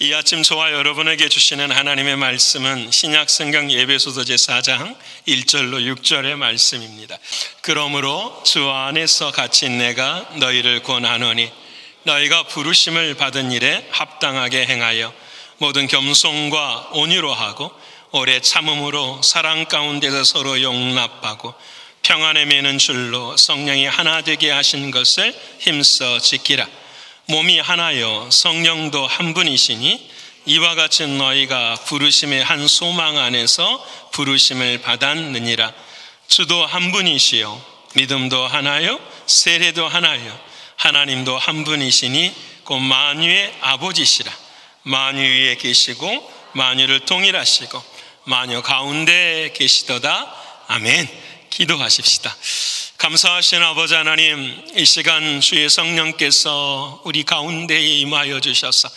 이 아침 저와 여러분에게 주시는 하나님의 말씀은 신약성경 에베소서 제4장 1절로 6절의 말씀입니다. 그러므로 주 안에서 갇힌 내가 너희를 권하노니 너희가 부르심을 받은 일에 합당하게 행하여 모든 겸손과 온유로 하고 오래 참음으로 사랑 가운데서 서로 용납하고 평안에 매는 줄로 성령이 하나 되게 하신 것을 힘써 지키라. 몸이 하나요 성령도 한 분이시니 이와 같이 너희가 부르심의 한 소망 안에서 부르심을 받았느니라. 주도 한 분이시요 믿음도 하나요 세례도 하나요 하나님도 한 분이시니 곧 만유의 아버지시라. 만유 위에 계시고 만유를 통일하시고 만유 가운데 계시도다. 아멘. 기도하십시다. 감사하신 아버지 하나님, 이 시간 주의 성령께서 우리 가운데에 임하여 주셔서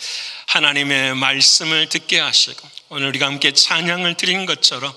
하나님의 말씀을 듣게 하시고 오늘 우리가 함께 찬양을 드린 것처럼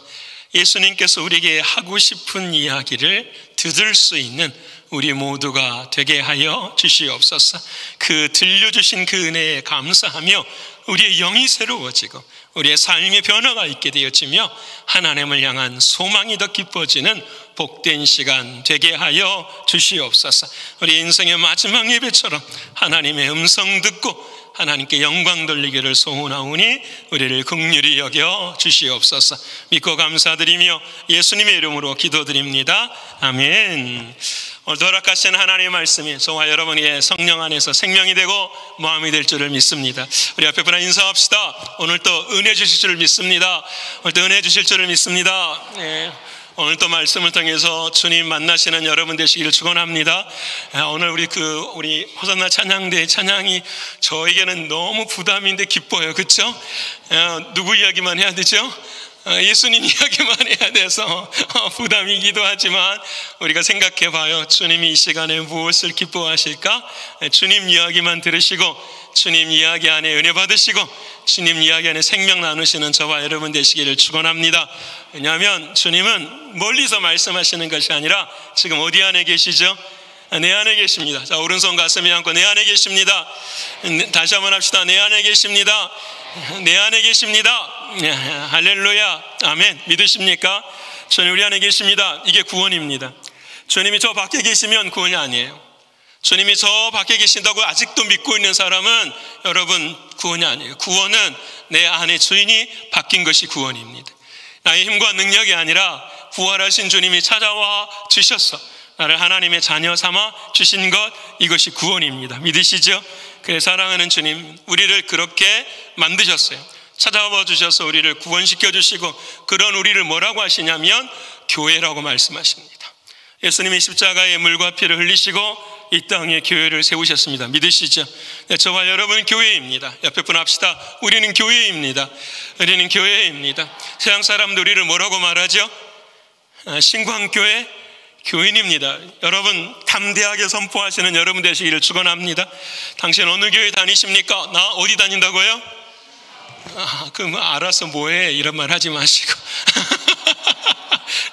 예수님께서 우리에게 하고 싶은 이야기를 들을 수 있는 우리 모두가 되게 하여 주시옵소서. 그 들려주신 그 은혜에 감사하며 우리의 영이 새로워지고 우리의 삶의 변화가 있게 되어지며 하나님을 향한 소망이 더 깊어지는 복된 시간 되게 하여 주시옵소서. 우리 인생의 마지막 예배처럼 하나님의 음성 듣고 하나님께 영광 돌리기를 소원하오니 우리를 긍휼히 여겨 주시옵소서. 믿고 감사드리며 예수님의 이름으로 기도드립니다. 아멘. 오늘 허락하신 하나님의 말씀이 저와 여러분의 성령 안에서 생명이 되고 마음이 될 줄을 믿습니다. 우리 앞에 분한 인사합시다. 오늘 또 은혜 주실 줄을 믿습니다. 오늘 또 은혜 주실 줄을 믿습니다. 네. 오늘 또 말씀을 통해서 주님 만나시는 여러분 되시기를 축원합니다. 오늘 우리 호산나 찬양대 찬양이 저에게는 너무 부담인데 기뻐요. 그렇죠? 누구 이야기만 해야 되죠? 예수님 이야기만 해야 돼서 부담이기도 하지만 우리가 생각해 봐요. 주님이 이 시간에 무엇을 기뻐하실까? 주님 이야기만 들으시고 주님 이야기 안에 은혜 받으시고 주님 이야기 안에 생명 나누시는 저와 여러분 되시기를 축원합니다. 왜냐하면 주님은 멀리서 말씀하시는 것이 아니라 지금 어디 안에 계시죠? 내 안에 계십니다. 자, 오른손 가슴에 안고 내 안에 계십니다. 다시 한번 합시다. 내 안에 계십니다. 내 안에 계십니다. 할렐루야. 아멘. 믿으십니까? 주님 우리 안에 계십니다. 이게 구원입니다. 주님이 저 밖에 계시면 구원이 아니에요. 주님이 저 밖에 계신다고 아직도 믿고 있는 사람은 여러분 구원이 아니에요. 구원은 내 안에 주인이 바뀐 것이 구원입니다. 나의 힘과 능력이 아니라 부활하신 주님이 찾아와 주셨어. 나를 하나님의 자녀 삼아 주신 것, 이것이 구원입니다. 믿으시죠? 그래 사랑하는 주님, 우리를 그렇게 만드셨어요. 찾아와 주셔서 우리를 구원시켜 주시고 그런 우리를 뭐라고 하시냐면 교회라고 말씀하십니다. 예수님이 십자가에 물과 피를 흘리시고 이 땅에 교회를 세우셨습니다. 믿으시죠? 네, 저와 여러분 교회입니다. 옆에 분 합시다. 우리는 교회입니다. 우리는 교회입니다. 세상 사람들 우리를 뭐라고 말하죠? 신광교회? 교인입니다. 여러분 담대하게 선포하시는 여러분 되시기를 축원합니다. 당신 어느 교회 다니십니까? 나 어디 다닌다고요? 그럼 알아서 뭐해 이런 말 하지 마시고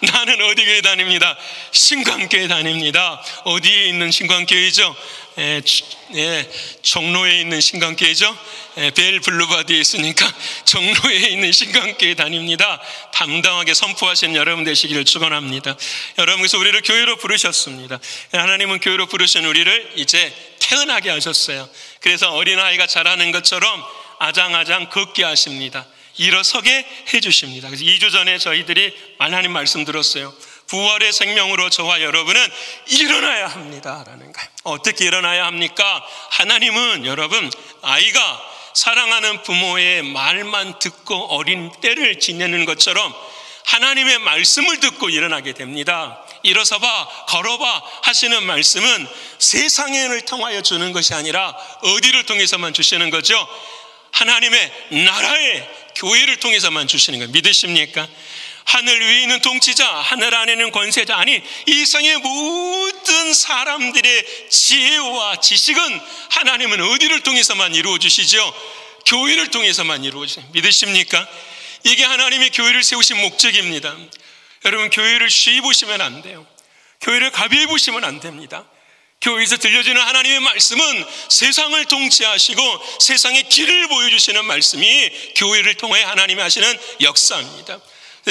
나는 어디 교회 다닙니다. 신광교회 다닙니다. 어디에 있는 신광교회죠? 종로에 있는 신광교회죠? 벨 블루바디에 있으니까 종로에 있는 신광교회 다닙니다. 담당하게 선포하신 여러분 되시기를 축원합니다. 여러분 그래서 우리를 교회로 부르셨습니다. 하나님은 교회로 부르신 우리를 이제 태어나게 하셨어요. 그래서 어린아이가 자라는 것처럼 아장아장 걷게 하십니다. 일어서게 해주십니다. 그래서 2주 전에 저희들이 하나님 말씀 들었어요. 부활의 생명으로 저와 여러분은 일어나야 합니다라는 거예요. 어떻게 일어나야 합니까? 하나님은 여러분 아이가 사랑하는 부모의 말만 듣고 어린 때를 지내는 것처럼 하나님의 말씀을 듣고 일어나게 됩니다. 일어서봐 걸어봐 하시는 말씀은 세상을 통하여 주는 것이 아니라 어디를 통해서만 주시는 거죠? 하나님의 나라의 교회를 통해서만 주시는 거예요. 믿으십니까? 하늘 위에 있는 통치자, 하늘 안에 있는 권세자, 아니 이 세상의 모든 사람들의 지혜와 지식은 하나님은 어디를 통해서만 이루어 주시죠? 교회를 통해서만 이루어 주세요. 믿으십니까? 이게 하나님의 교회를 세우신 목적입니다. 여러분 교회를 쉬이 보시면 안 돼요. 교회를 가벼이 보시면 안 됩니다. 교회에서 들려지는 하나님의 말씀은 세상을 통치하시고 세상의 길을 보여주시는 말씀이 교회를 통해 하나님이 하시는 역사입니다.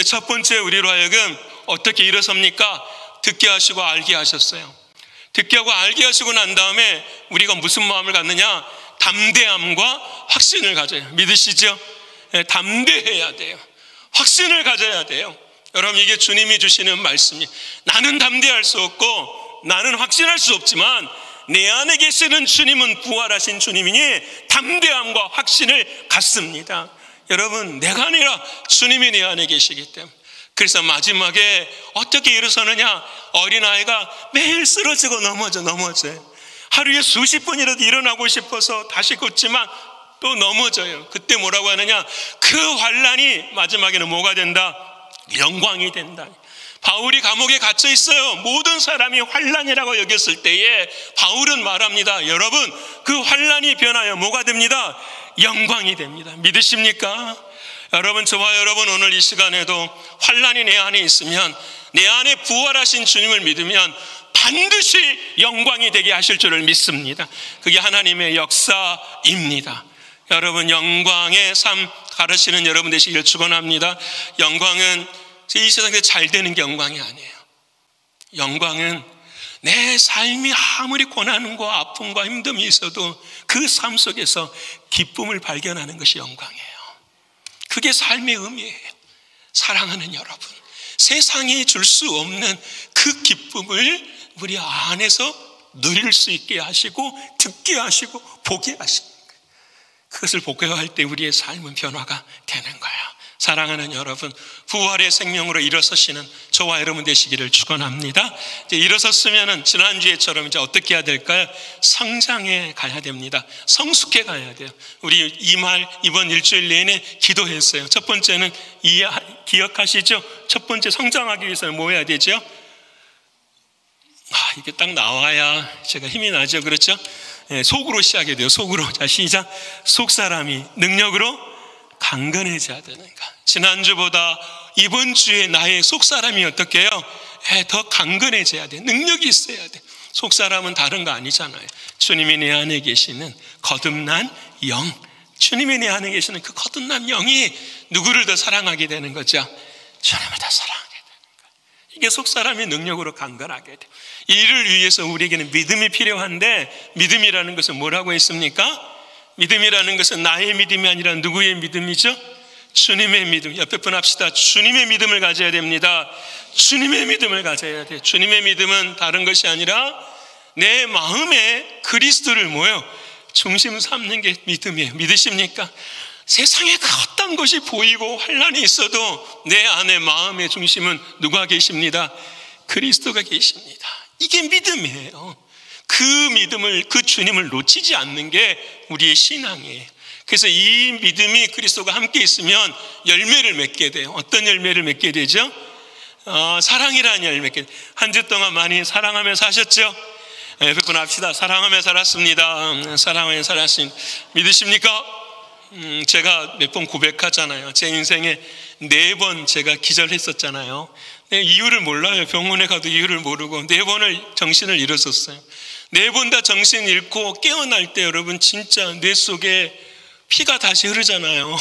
첫 번째, 우리로 하여금 어떻게 일어섭니까? 듣게 하시고 알게 하셨어요. 듣게 하고 알게 하시고 난 다음에 우리가 무슨 마음을 갖느냐? 담대함과 확신을 가져요. 믿으시죠? 네, 담대해야 돼요. 확신을 가져야 돼요. 여러분, 이게 주님이 주시는 말씀이, 나는 담대할 수 없고 나는 확신할 수 없지만 내 안에 계시는 주님은 부활하신 주님이니 담대함과 확신을 갖습니다. 여러분, 내가 아니라 주님이 내 안에 계시기 때문에. 그래서 마지막에 어떻게 일어서느냐? 어린아이가 매일 쓰러지고 넘어져요. 하루에 수십 번이라도 일어나고 싶어서 다시 걷지만 또 넘어져요. 그때 뭐라고 하느냐? 그 환난이 마지막에는 뭐가 된다? 영광이 된다. 바울이 감옥에 갇혀 있어요. 모든 사람이 환난이라고 여겼을 때에 바울은 말합니다. 여러분, 그 환난이 변하여 뭐가 됩니다? 영광이 됩니다. 믿으십니까? 여러분, 저와 여러분 오늘 이 시간에도 환난이 내 안에 있으면, 내 안에 부활하신 주님을 믿으면 반드시 영광이 되게 하실 줄을 믿습니다. 그게 하나님의 역사입니다. 여러분, 영광의 삶 가르치는 여러분 되시기를 축원합니다. 영광은 이 세상에 잘 되는 게 영광이 아니에요. 영광은 내 삶이 아무리 고난과 아픔과 힘듦이 있어도 그 삶 속에서 기쁨을 발견하는 것이 영광이에요. 그게 삶의 의미예요. 사랑하는 여러분, 세상이 줄 수 없는 그 기쁨을 우리 안에서 누릴 수 있게 하시고 듣게 하시고 보게 하시는 거예요. 그것을 복용할 때 우리의 삶은 변화가 되는 거예요. 사랑하는 여러분, 부활의 생명으로 일어서시는 저와 여러분 되시기를 축원합니다. 이제 일어섰으면은 지난주에처럼 이제 어떻게 해야 될까요? 성장해 가야 됩니다. 성숙해 가야 돼요. 우리 이번 일주일 내내 기도했어요. 첫 번째는 기억하시죠? 첫 번째, 성장하기 위해서는 뭐 해야 되죠? 이게 딱 나와야 제가 힘이 나죠. 그렇죠? 네, 속으로 시작해야 돼요. 속으로. 자, 시작. 속 사람이 능력으로 강건해져야 되는가. 지난주보다 이번 주에 나의 속 사람이 어떻게 해요? 더 강건해져야 돼. 능력이 있어야 돼. 속 사람은 다른 거 아니잖아요. 주님이 내 안에 계시는 거듭난 영, 주님이 내 안에 계시는 그 거듭난 영이 누구를 더 사랑하게 되는 거죠? 주님을 더 사랑하게 되는 거예요. 이게 속 사람이 능력으로 강건하게 돼요. 이를 위해서 우리에게는 믿음이 필요한데, 믿음이라는 것은 뭐라고 했습니까? 믿음이라는 것은 나의 믿음이 아니라 누구의 믿음이죠? 주님의 믿음. 옆에 분 합시다. 주님의 믿음을 가져야 됩니다. 주님의 믿음을 가져야 돼요. 주님의 믿음은 다른 것이 아니라 내 마음에 그리스도를 중심 삼는 게 믿음이에요. 믿으십니까? 세상에 그 어떤 것이 보이고 환난이 있어도 내 안에 마음의 중심은 누가 계십니다? 그리스도가 계십니다. 이게 믿음이에요. 그 믿음을, 그 주님을 놓치지 않는 게 우리의 신앙이에요. 그래서 이 믿음이 그리스도가 함께 있으면 열매를 맺게 돼요. 어떤 열매를 맺게 되죠? 사랑이라는 열매. 한 주 동안 많이 사랑하며 사셨죠? 여러분 합시다. 사랑하며 살았습니다. 사랑하며 살았습니다. 믿으십니까? 제가 몇 번 고백하잖아요. 제 인생에 4번 제가 기절했었잖아요. 이유를 몰라요. 병원에 가도 이유를 모르고 4번을 정신을 잃었었어요. 4번 다 정신 잃고 깨어날 때 여러분 진짜 뇌 속에 피가 다시 흐르잖아요.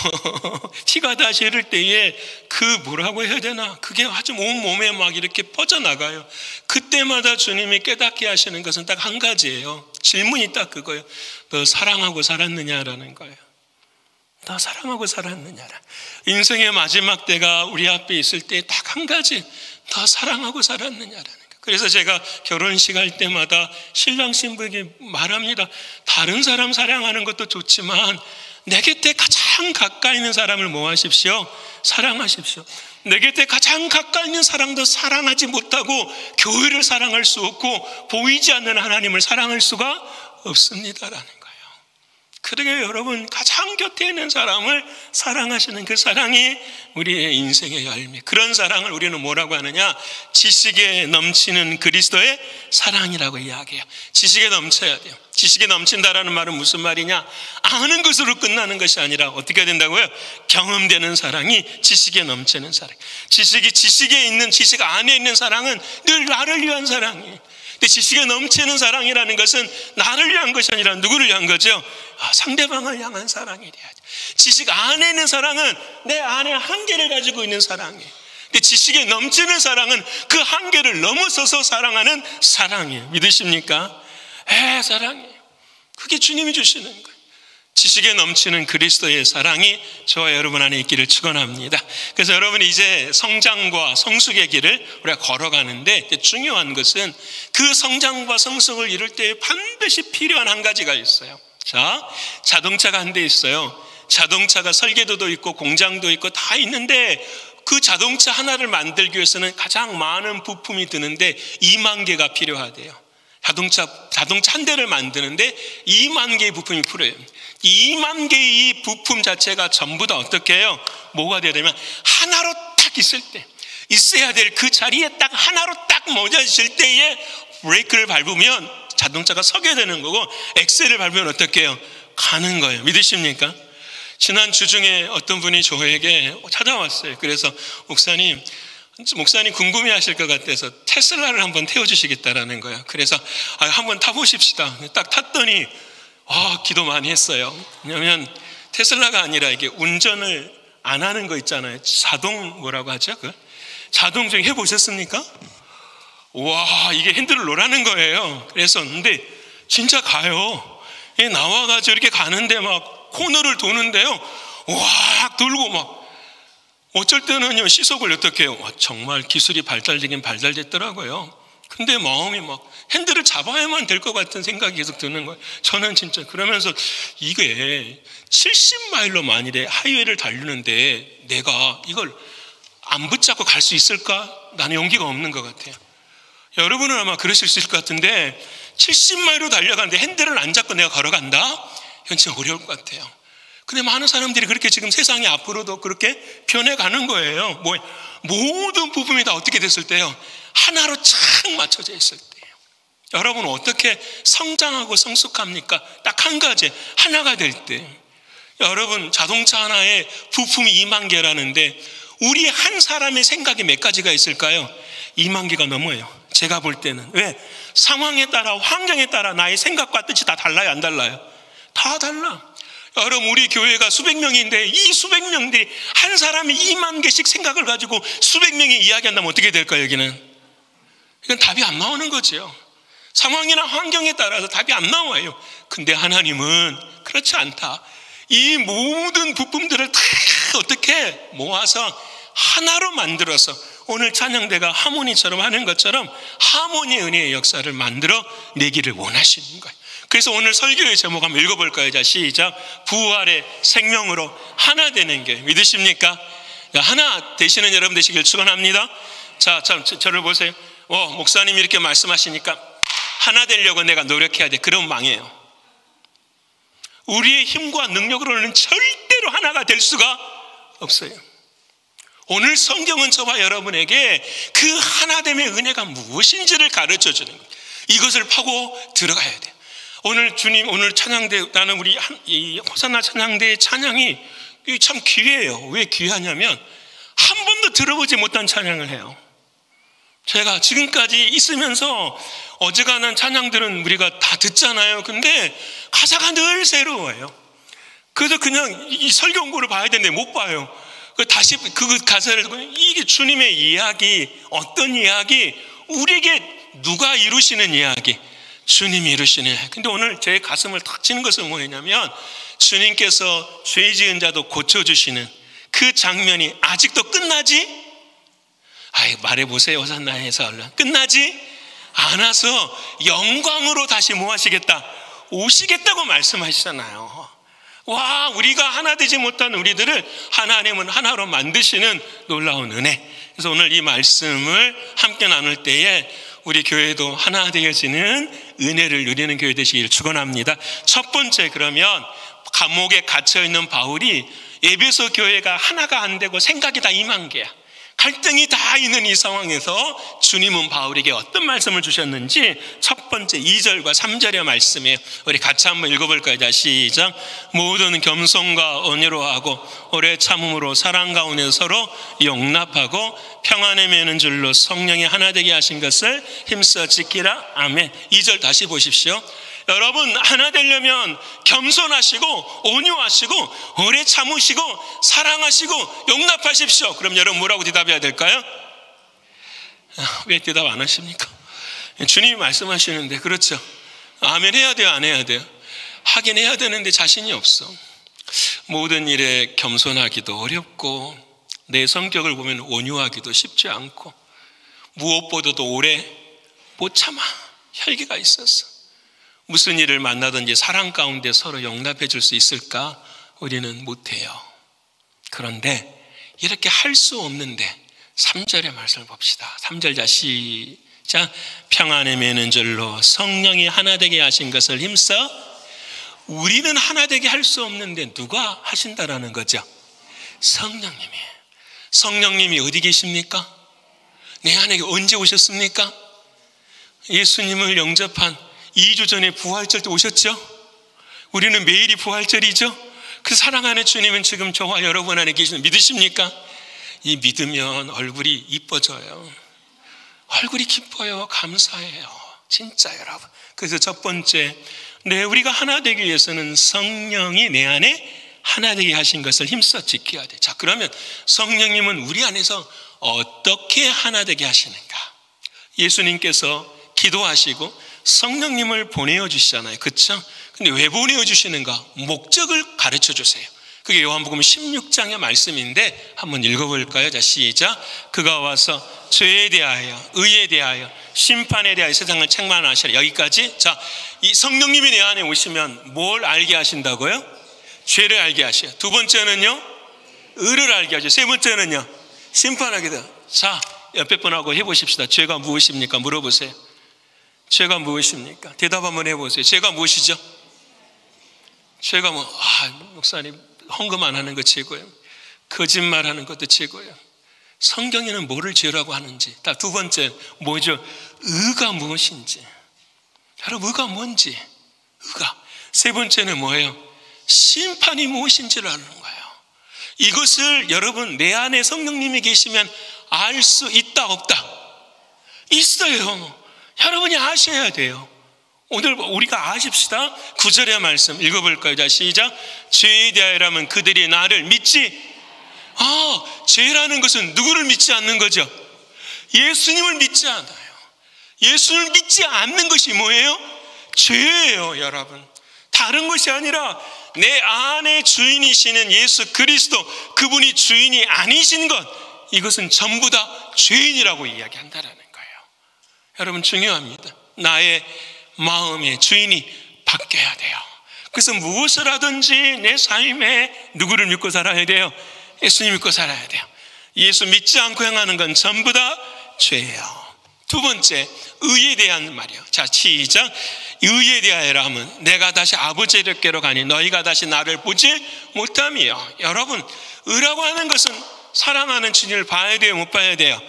피가 다시 흐를 때에 그 뭐라고 해야 되나, 그게 아주 온몸에 막 이렇게 퍼져나가요. 그때마다 주님이 깨닫게 하시는 것은 딱 한 가지예요. 질문이 딱 그거예요. 너 사랑하고 살았느냐라는 거예요. 너 사랑하고 살았느냐라. 인생의 마지막 때가 우리 앞에 있을 때 딱 한 가지, 너 사랑하고 살았느냐라는 거예요. 그래서 제가 결혼식 할 때마다 신랑 신부에게 말합니다. 다른 사람 사랑하는 것도 좋지만 내 곁에 가장 가까이 있는 사람을 뭐 하십시오? 사랑하십시오. 내 곁에 가장 가까이 있는 사람도 사랑하지 못하고 교회를 사랑할 수 없고 보이지 않는 하나님을 사랑할 수가 없습니다라는 거예요. 그러게 여러분, 가장 곁에 있는 사람을 사랑하시는 그 사랑이 우리의 인생의 열매. 그런 사랑을 우리는 뭐라고 하느냐? 지식에 넘치는 그리스도의 사랑이라고 이야기해요. 지식에 넘쳐야 돼요. 지식에 넘친다라는 말은 무슨 말이냐? 아는 것으로 끝나는 것이 아니라 어떻게 해야 된다고요? 경험되는 사랑이 지식에 넘치는 사랑. 지식에 있는, 지식 안에 있는 사랑은 늘 나를 위한 사랑이에요. 근데 지식에 넘치는 사랑이라는 것은 나를 위한 것이 아니라 누구를 위한 거죠? 상대방을 향한 사랑이래야죠. 지식 안에 있는 사랑은 내 안에 한계를 가지고 있는 사랑이에요. 근데 지식에 넘치는 사랑은 그 한계를 넘어서서 사랑하는 사랑이에요. 믿으십니까? 사랑이에요. 그게 주님이 주시는 거예요. 지식에 넘치는 그리스도의 사랑이 저와 여러분 안에 있기를 축원합니다. 그래서 여러분이 이제 성장과 성숙의 길을 우리가 걸어가는데 중요한 것은 그 성장과 성숙을 이룰 때 반드시 필요한 한 가지가 있어요. 자, 자동차가 한 대 있어요. 자동차가 설계도도 있고 공장도 있고 다 있는데 그 자동차 하나를 만들기 위해서는 가장 많은 부품이 드는데 2만 개가 필요하대요. 자동차 한 대를 만드는데 2만 개의 부품이 필요해요. 2만 개의 이 부품 자체가 전부 다 어떻게 해요? 뭐가 돼야 되면 하나로 딱 있을 때, 있어야 될 그 자리에 딱 하나로 딱 모자실 때에 브레이크를 밟으면 자동차가 서게 되는 거고, 엑셀을 밟으면 어떻게 해요? 가는 거예요. 믿으십니까? 지난 주 중에 어떤 분이 저에게 찾아왔어요. 그래서 목사님 궁금해 하실 것 같아서 테슬라를 한번 태워주시겠다라는 거예요. 그래서 한번 타보십시다. 딱 탔더니 기도 많이 했어요. 왜냐하면 테슬라가 아니라 이게 운전을 안 하는 거 있잖아요. 자동 뭐라고 하죠? 자동 중에 해보셨습니까? 와, 이게 핸들을 놓으라는 거예요. 그래서 근데 진짜 가요. 나와가지고 이렇게 가는데 막 코너를 도는데요. 와, 돌고 막 어쩔 때는요 시속을 어떻게 해요? 정말 기술이 발달되긴 발달됐더라고요. 근데 마음이 막 핸들을 잡아야만 될 것 같은 생각이 계속 드는 거예요. 저는 진짜 그러면서 이게 70마일로 만일에 하이웨이를 달리는데 내가 이걸 안 붙잡고 갈 수 있을까? 나는 용기가 없는 것 같아요. 여러분은 아마 그러실 수 있을 것 같은데 70마일로 달려가는데 핸들을 안 잡고 내가 걸어간다? 이건 진짜 어려울 것 같아요. 근데 많은 사람들이 그렇게 지금 세상이 앞으로도 그렇게 변해가는 거예요. 모든 부분이 다 어떻게 됐을 때요? 하나로 착 맞춰져 있을 때예요. 여러분은 어떻게 성장하고 성숙합니까? 딱 한 가지, 하나가 될 때. 여러분 자동차 하나에 부품이 2만 개라는데 우리 한 사람의 생각이 몇 가지가 있을까요? 2만 개가 넘어요. 제가 볼 때는. 왜? 상황에 따라 환경에 따라 나의 생각과 뜻이 다 달라요? 안 달라요? 다 달라. 여러분 우리 교회가 수백 명인데 이 수백 명들이 한 사람이 2만 개씩 생각을 가지고 수백 명이 이야기한다면 어떻게 될까요? 여기는 이건 답이 안 나오는 거죠. 상황이나 환경에 따라서 답이 안 나와요. 근데 하나님은 그렇지 않다. 이 모든 부품들을 다 어떻게 모아서 하나로 만들어서 오늘 찬양대가 하모니처럼 하는 것처럼 하모니 은혜의 역사를 만들어 내기를 원하시는 거예요. 그래서 오늘 설교의 제목 한번 읽어볼까요? 자, 시작. 부활의 생명으로 하나 되는 게 믿으십니까? 하나 되시는 여러분 되시길 축원합니다. 자, 참 저를 보세요. 목사님이 이렇게 말씀하시니까 하나 되려고 내가 노력해야 돼. 그러면 망해요. 우리의 힘과 능력으로는 절대로 하나가 될 수가 없어요. 오늘 성경은 저와 여러분에게 그 하나됨의 은혜가 무엇인지를 가르쳐 주는 거예요. 이것을 파고 들어가야 돼요. 오늘 주님, 오늘 찬양대, 나는 우리 이 호산나 찬양대의 찬양이 참 귀해요. 왜 귀하냐면 한 번도 들어보지 못한 찬양을 해요. 제가 지금까지 있으면서 어지간한 찬양들은 우리가 다 듣잖아요. 근데 가사가 늘 새로워요. 그래서 그냥 이 설교본을 봐야 되는데 못 봐요. 다시 그 가사를 듣고 이게 주님의 이야기, 어떤 이야기, 우리에게 누가 이루시는 이야기, 주님이 이루시는. 근데 오늘 제 가슴을 탁 치는 것은 뭐냐면 주님께서 죄 지은 자도 고쳐주시는 그 장면이 아직도 끝나지? 말해보세요. 호산나에서 얼른 끝나지 않아서 영광으로 다시 뭐 하시겠다? 오시겠다고 말씀하시잖아요. 와, 우리가 하나 되지 못한 우리들을 하나님은 하나로 만드시는 놀라운 은혜. 그래서 오늘 이 말씀을 함께 나눌 때에 우리 교회도 하나 되어지는 은혜를 누리는 교회 되시길 축원합니다. 첫 번째, 그러면 감옥에 갇혀있는 바울이 에베소 교회가 하나가 안 되고 생각이 다 2만 개야. 갈등이 다 있는 이 상황에서 주님은 바울에게 어떤 말씀을 주셨는지 첫 번째 2절과 3절의 말씀이에요. 우리 같이 한번 읽어볼까요? 자, 시작. 모든 겸손과 온유로 하고 오래 참음으로 사랑 가운데 서로 용납하고 평안에 매는 줄로 성령이 하나 되게 하신 것을 힘써 지키라. 아멘. 2절 다시 보십시오. 여러분, 하나 되려면 겸손하시고 온유하시고 오래 참으시고 사랑하시고 용납하십시오. 그럼 여러분 뭐라고 대답해야 될까요? 왜 대답 안 하십니까? 주님이 말씀하시는데. 그렇죠. 아멘 해야 돼요, 안 해야 돼요? 하긴 해야 되는데 자신이 없어. 모든 일에 겸손하기도 어렵고 내 성격을 보면 온유하기도 쉽지 않고 무엇보다도 오래 못 참아. 혈기가 있었어. 무슨 일을 만나든지 사랑 가운데 서로 용납해 줄 수 있을까? 우리는 못해요. 그런데 이렇게 할 수 없는데 3절의 말씀을 봅시다. 3절 자 시작. 평안에 매는 줄로 성령이 하나 되게 하신 것을 힘써. 우리는 하나 되게 할 수 없는데 누가 하신다라는 거죠? 성령님이. 성령님이 어디 계십니까? 내 안에 언제 오셨습니까? 예수님을 영접한 2주 전에 부활절 때 오셨죠? 우리는 매일이 부활절이죠? 그 사랑하는 주님은 지금 저와 여러분 안에 계시는 믿으십니까? 이 믿으면 얼굴이 이뻐져요. 얼굴이 기뻐요. 감사해요. 진짜 여러분. 그래서 첫 번째, 우리가 하나 되기 위해서는 성령이 내 안에 하나 되게 하신 것을 힘써 지켜야 돼. 자, 그러면 성령님은 우리 안에서 어떻게 하나 되게 하시는가? 예수님께서 기도하시고 성령님을 보내어 주시잖아요. 그렇죠? 근데 왜 보내어 주시는가? 목적을 가르쳐 주세요. 그게 요한복음 16장의 말씀인데 한번 읽어볼까요? 자, 시작. 그가 와서 죄에 대하여, 의에 대하여, 심판에 대하여 세상을 책망하시라. 여기까지. 자, 이 성령님이 내 안에 오시면 뭘 알게 하신다고요? 죄를 알게 하셔요. 두 번째는요, 의를 알게 하죠. 세 번째는요, 심판하게 돼요. 자, 옆에 분하고 해보십시다. 죄가 무엇입니까? 물어보세요. 죄가 무엇입니까? 대답 한번 해보세요. 죄가 무엇이죠? 죄가 목사님 헌금 안 하는 거 죄고요. 거짓말하는 것도 죄고요. 성경에는 뭐를 죄라고 하는지. 두 번째 뭐죠? 의가 무엇인지. 여러분, 의가 뭔지. 의가. 세 번째는 뭐예요? 심판이 무엇인지를 아는 거예요. 이것을 여러분 내 안에 성령님이 계시면 알 수 있다 없다? 있어요. 여러분이 아셔야 돼요. 오늘 우리가 아십시다. 9절의 말씀 읽어볼까요? 자, 시작. 죄에 대하여라면 그들이 나를 믿지. 죄라는 것은 누구를 믿지 않는 거죠? 예수님을 믿지 않아요. 예수를 믿지 않는 것이 뭐예요? 죄예요, 여러분. 다른 것이 아니라 내 안에 주인이시는 예수 그리스도, 그분이 주인이 아니신 것, 이것은 전부 다 죄인이라고 이야기한다라는 거예요. 여러분, 중요합니다. 나의 마음의 주인이 바뀌어야 돼요. 그래서 무엇을 하든지 내 삶에 누구를 믿고 살아야 돼요? 예수님 믿고 살아야 돼요. 예수 믿지 않고 행하는 건 전부 다 죄예요. 두 번째, 의에 대한 말이에요. 자, 시작. 의에 대하여라 하면 내가 다시 아버지께로 가니 너희가 다시 나를 보지 못함이요. 여러분, 의라고 하는 것은 사랑하는 주님을 봐야 돼요, 못 봐야 돼요?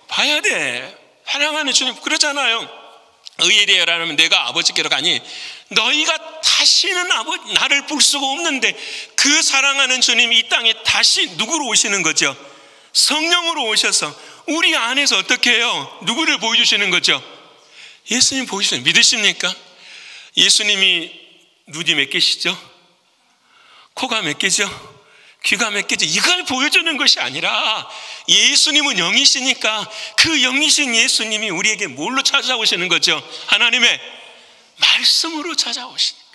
봐야 돼. 사랑하는 주님 그러잖아요. 의에 대하여라 하면 내가 아버지께로 가니 너희가 다시는 나를 볼 수가 없는데, 그 사랑하는 주님이 이 땅에 다시 누구로 오시는 거죠? 성령으로 오셔서 우리 안에서 어떻게 해요? 누구를 보여주시는 거죠? 예수님 보여주시는. 믿으십니까? 예수님이 눈이 몇 개시죠? 코가 몇 개죠? 귀가 몇 개죠? 이걸 보여주는 것이 아니라 예수님은 영이시니까 그 영이신 예수님이 우리에게 뭘로 찾아오시는 거죠? 하나님의 말씀으로 찾아오시니까.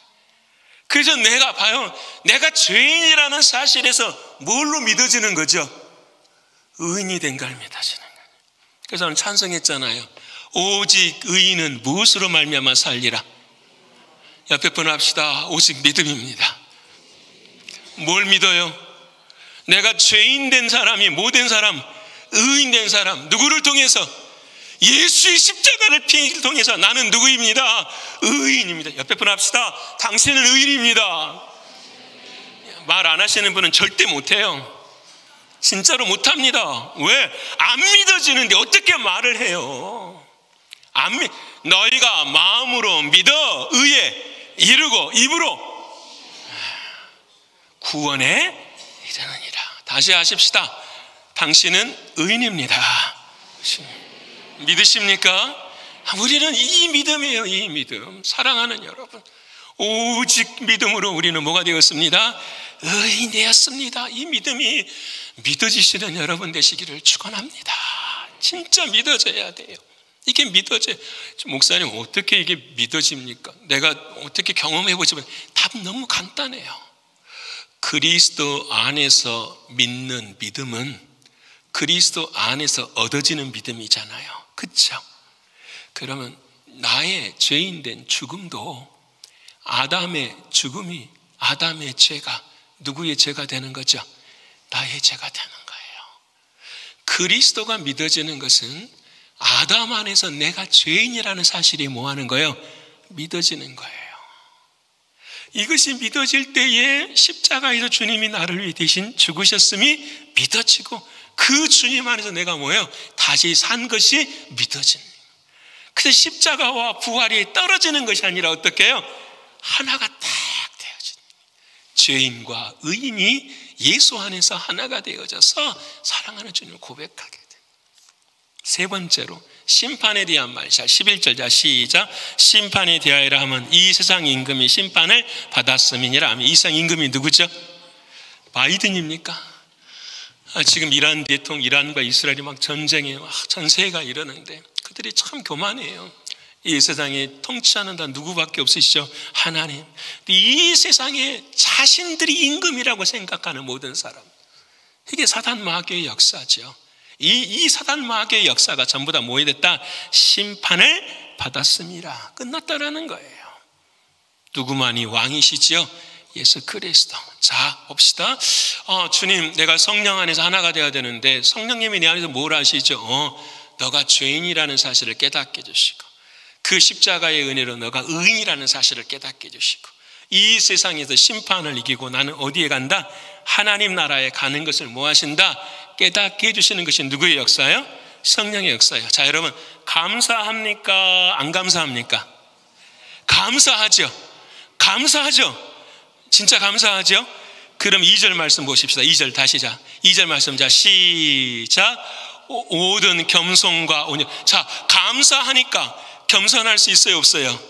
그래서 내가 봐요, 내가 죄인이라는 사실에서 뭘로 믿어지는 거죠? 의인이 된 걸 믿어지는 거예요. 그래서 오늘 찬송했잖아요. 오직 의인은 무엇으로 말미암아 살리라. 옆에 분 합시다. 오직 믿음입니다. 뭘 믿어요? 내가 죄인 된 사람이 뭐 된 사람? 의인 된 사람. 누구를 통해서? 예수의 십자가를 피를 통해서 나는 누구입니다? 의인입니다. 옆에 분 합시다. 당신은 의인입니다. 말 안 하시는 분은 절대 못해요. 진짜로 못합니다. 왜? 안 믿어지는데 어떻게 말을 해요? 너희가 마음으로 믿어 의에 이르고 입으로 구원에 이르느니라. 다시 하십시다. 당신은 의인입니다. 믿으십니까? 우리는 이 믿음이에요. 이 믿음. 사랑하는 여러분, 오직 믿음으로 우리는 뭐가 되었습니다? 의인 되었습니다. 이 믿음이 믿어지시는 여러분 되시기를 축원합니다. 진짜 믿어져야 돼요. 이게 믿어져요. 목사님, 어떻게 이게 믿어집니까? 내가 어떻게 경험해보지만 답은 너무 간단해요. 그리스도 안에서 믿는 믿음은 그리스도 안에서 얻어지는 믿음이잖아요. 그렇죠? 그러면 나의 죄인된 죽음도 아담의 죽음이, 아담의 죄가 누구의 죄가 되는 거죠? 나의 죄가 되는 거예요. 그리스도가 믿어지는 것은 아담 안에서 내가 죄인이라는 사실이 뭐 하는 거예요? 믿어지는 거예요. 이것이 믿어질 때에 십자가에서 주님이 나를 위해 대신 죽으셨음이 믿어지고 그 주님 안에서 내가 뭐예요? 다시 산 것이 믿어지는 거예요. 그래서 십자가와 부활이 떨어지는 것이 아니라 어떻게 해요? 하나가 딱 되어지는 거예요. 죄인과 의인이 예수 안에서 하나가 되어져서 사랑하는 주님을 고백하게 돼요. 세 번째로 심판에 대한 말. 자, 11절, 자 시작. 심판에 대하여라 하면 이 세상 임금이 심판을 받았음이니라 하면 이 세상 임금이 누구죠? 바이든입니까? 지금 이란 대통령, 이란과 이스라엘이 막 전쟁에 전세가 이러는데 그들이 참 교만해요. 이 세상에 통치하는 다 누구밖에 없으시죠? 하나님. 이 세상에 자신들이 임금이라고 생각하는 모든 사람, 이게 사단 마귀의 역사죠. 이 사단 마귀의 역사가 전부 다 뭐에 됐다? 심판을 받았습니다. 끝났다라는 거예요. 누구만이 왕이시죠? 예수 그리스도. 자, 봅시다. 주님, 내가 성령 안에서 하나가 되어야 되는데 성령님이 내 안에서 뭘 하시죠? 너가 죄인이라는 사실을 깨닫게 해주시고 그 십자가의 은혜로 너가 의인이라는 사실을 깨닫게 해주시고 이 세상에서 심판을 이기고 나는 어디에 간다? 하나님 나라에 가는 것을 뭐 하신다? 깨닫게 해주시는 것이 누구의 역사예요? 성령의 역사예요. 자, 여러분, 감사합니까? 안 감사합니까? 감사하죠. 감사하죠. 진짜 감사하죠. 그럼 2절 말씀 보십시다. 2절 다시. 자, 2절 말씀. 자, 시작. 모든 겸손과 온유. 자, 감사하니까 겸손할 수 있어요, 없어요?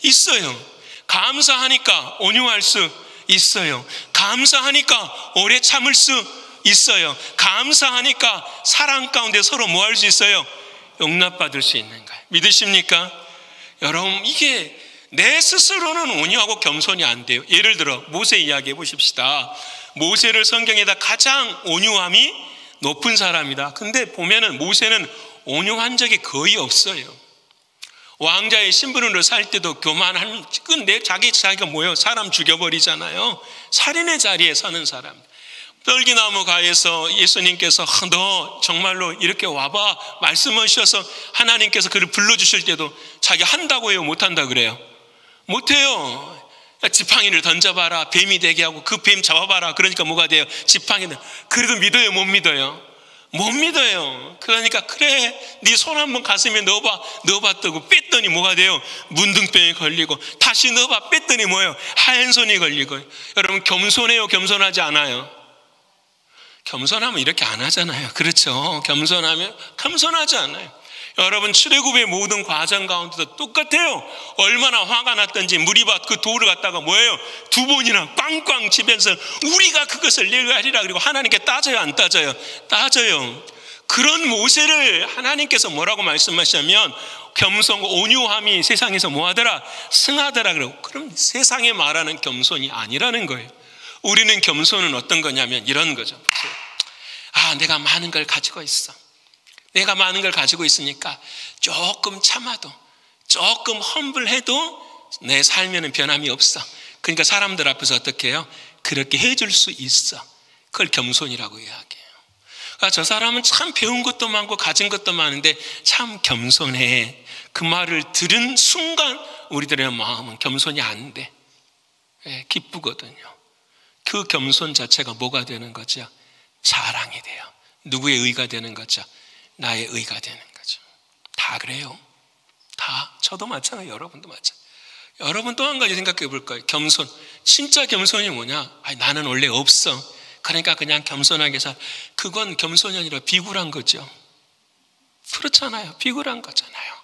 있어요. 감사하니까 온유할 수 있어요. 감사하니까 오래 참을 수 있어요. 감사하니까 사랑 가운데 서로 뭐 할 수 있어요? 용납받을 수 있는 거예요. 믿으십니까? 여러분, 이게 내 스스로는 온유하고 겸손이 안 돼요. 예를 들어 모세 이야기해 보십시다. 모세를 성경에다 가장 온유함이 높은 사람이다. 근데 보면은 모세는 온유한 적이 거의 없어요. 왕자의 신분으로 살 때도 교만한, 근데 자기가 뭐예요? 사람 죽여버리잖아요. 살인의 자리에 서는 사람. 떨기나무 가에서 예수님께서 너 정말로 이렇게 와봐 말씀하셔서 하나님께서 그를 불러주실 때도 자기 한다고 해요? 못한다 그래요? 못해요. 지팡이를 던져봐라, 뱀이 되게 하고 그 뱀 잡아봐라. 그러니까 뭐가 돼요? 지팡이는. 그래도 믿어요? 못 믿어요? 못 믿어요. 그러니까 그래, 네 손 한번 가슴에 넣어봤다고 뺐더니 뭐가 돼요? 문둥병에 걸리고, 다시 넣어봐 뺐더니 뭐예요? 하얀 손이 걸리고. 여러분, 겸손해요? 겸손하지 않아요? 겸손하면 이렇게 안 하잖아요. 그렇죠? 겸손하지 않아요. 여러분, 출애굽의 모든 과정 가운데도 똑같아요. 얼마나 화가 났던지 무리밭 그 돌을 갖다가 뭐예요? 2번이나 꽝꽝 치면서 우리가 그것을 내가 하리라. 그리고 하나님께 따져요, 안 따져요? 따져요. 그런 모세를 하나님께서 뭐라고 말씀하시냐면 겸손과 온유함이 세상에서 뭐하더라? 승하더라. 그러고, 그럼 세상에 말하는 겸손이 아니라는 거예요. 우리는 겸손은 어떤 거냐면 이런 거죠. 보세요. 내가 많은 걸 가지고 있어. 내가 많은 걸 가지고 있으니까 조금 참아도, 조금 험블해도 내 삶에는 변함이 없어. 그러니까 사람들 앞에서 어떻게 해요? 그렇게 해줄 수 있어. 그걸 겸손이라고 이야기해요. 그러니까 저 사람은 참 배운 것도 많고 가진 것도 많은데 참 겸손해. 그 말을 들은 순간 우리들의 마음은 겸손이 안 돼. 기쁘거든요. 그 겸손 자체가 뭐가 되는 거죠? 자랑이 돼요. 누구의 의가 되는 거죠? 나의 의가 되는 거죠. 다 그래요. 다. 저도 마찬가지예요. 여러분도 마찬가지예요. 여러분 또 한 가지 생각해 볼 거예요. 겸손. 진짜 겸손이 뭐냐? 아니, 나는 원래 없어. 그러니까 그냥 겸손하게 살. 그건 겸손이 아니라 비굴한 거죠. 그렇잖아요. 비굴한 거잖아요.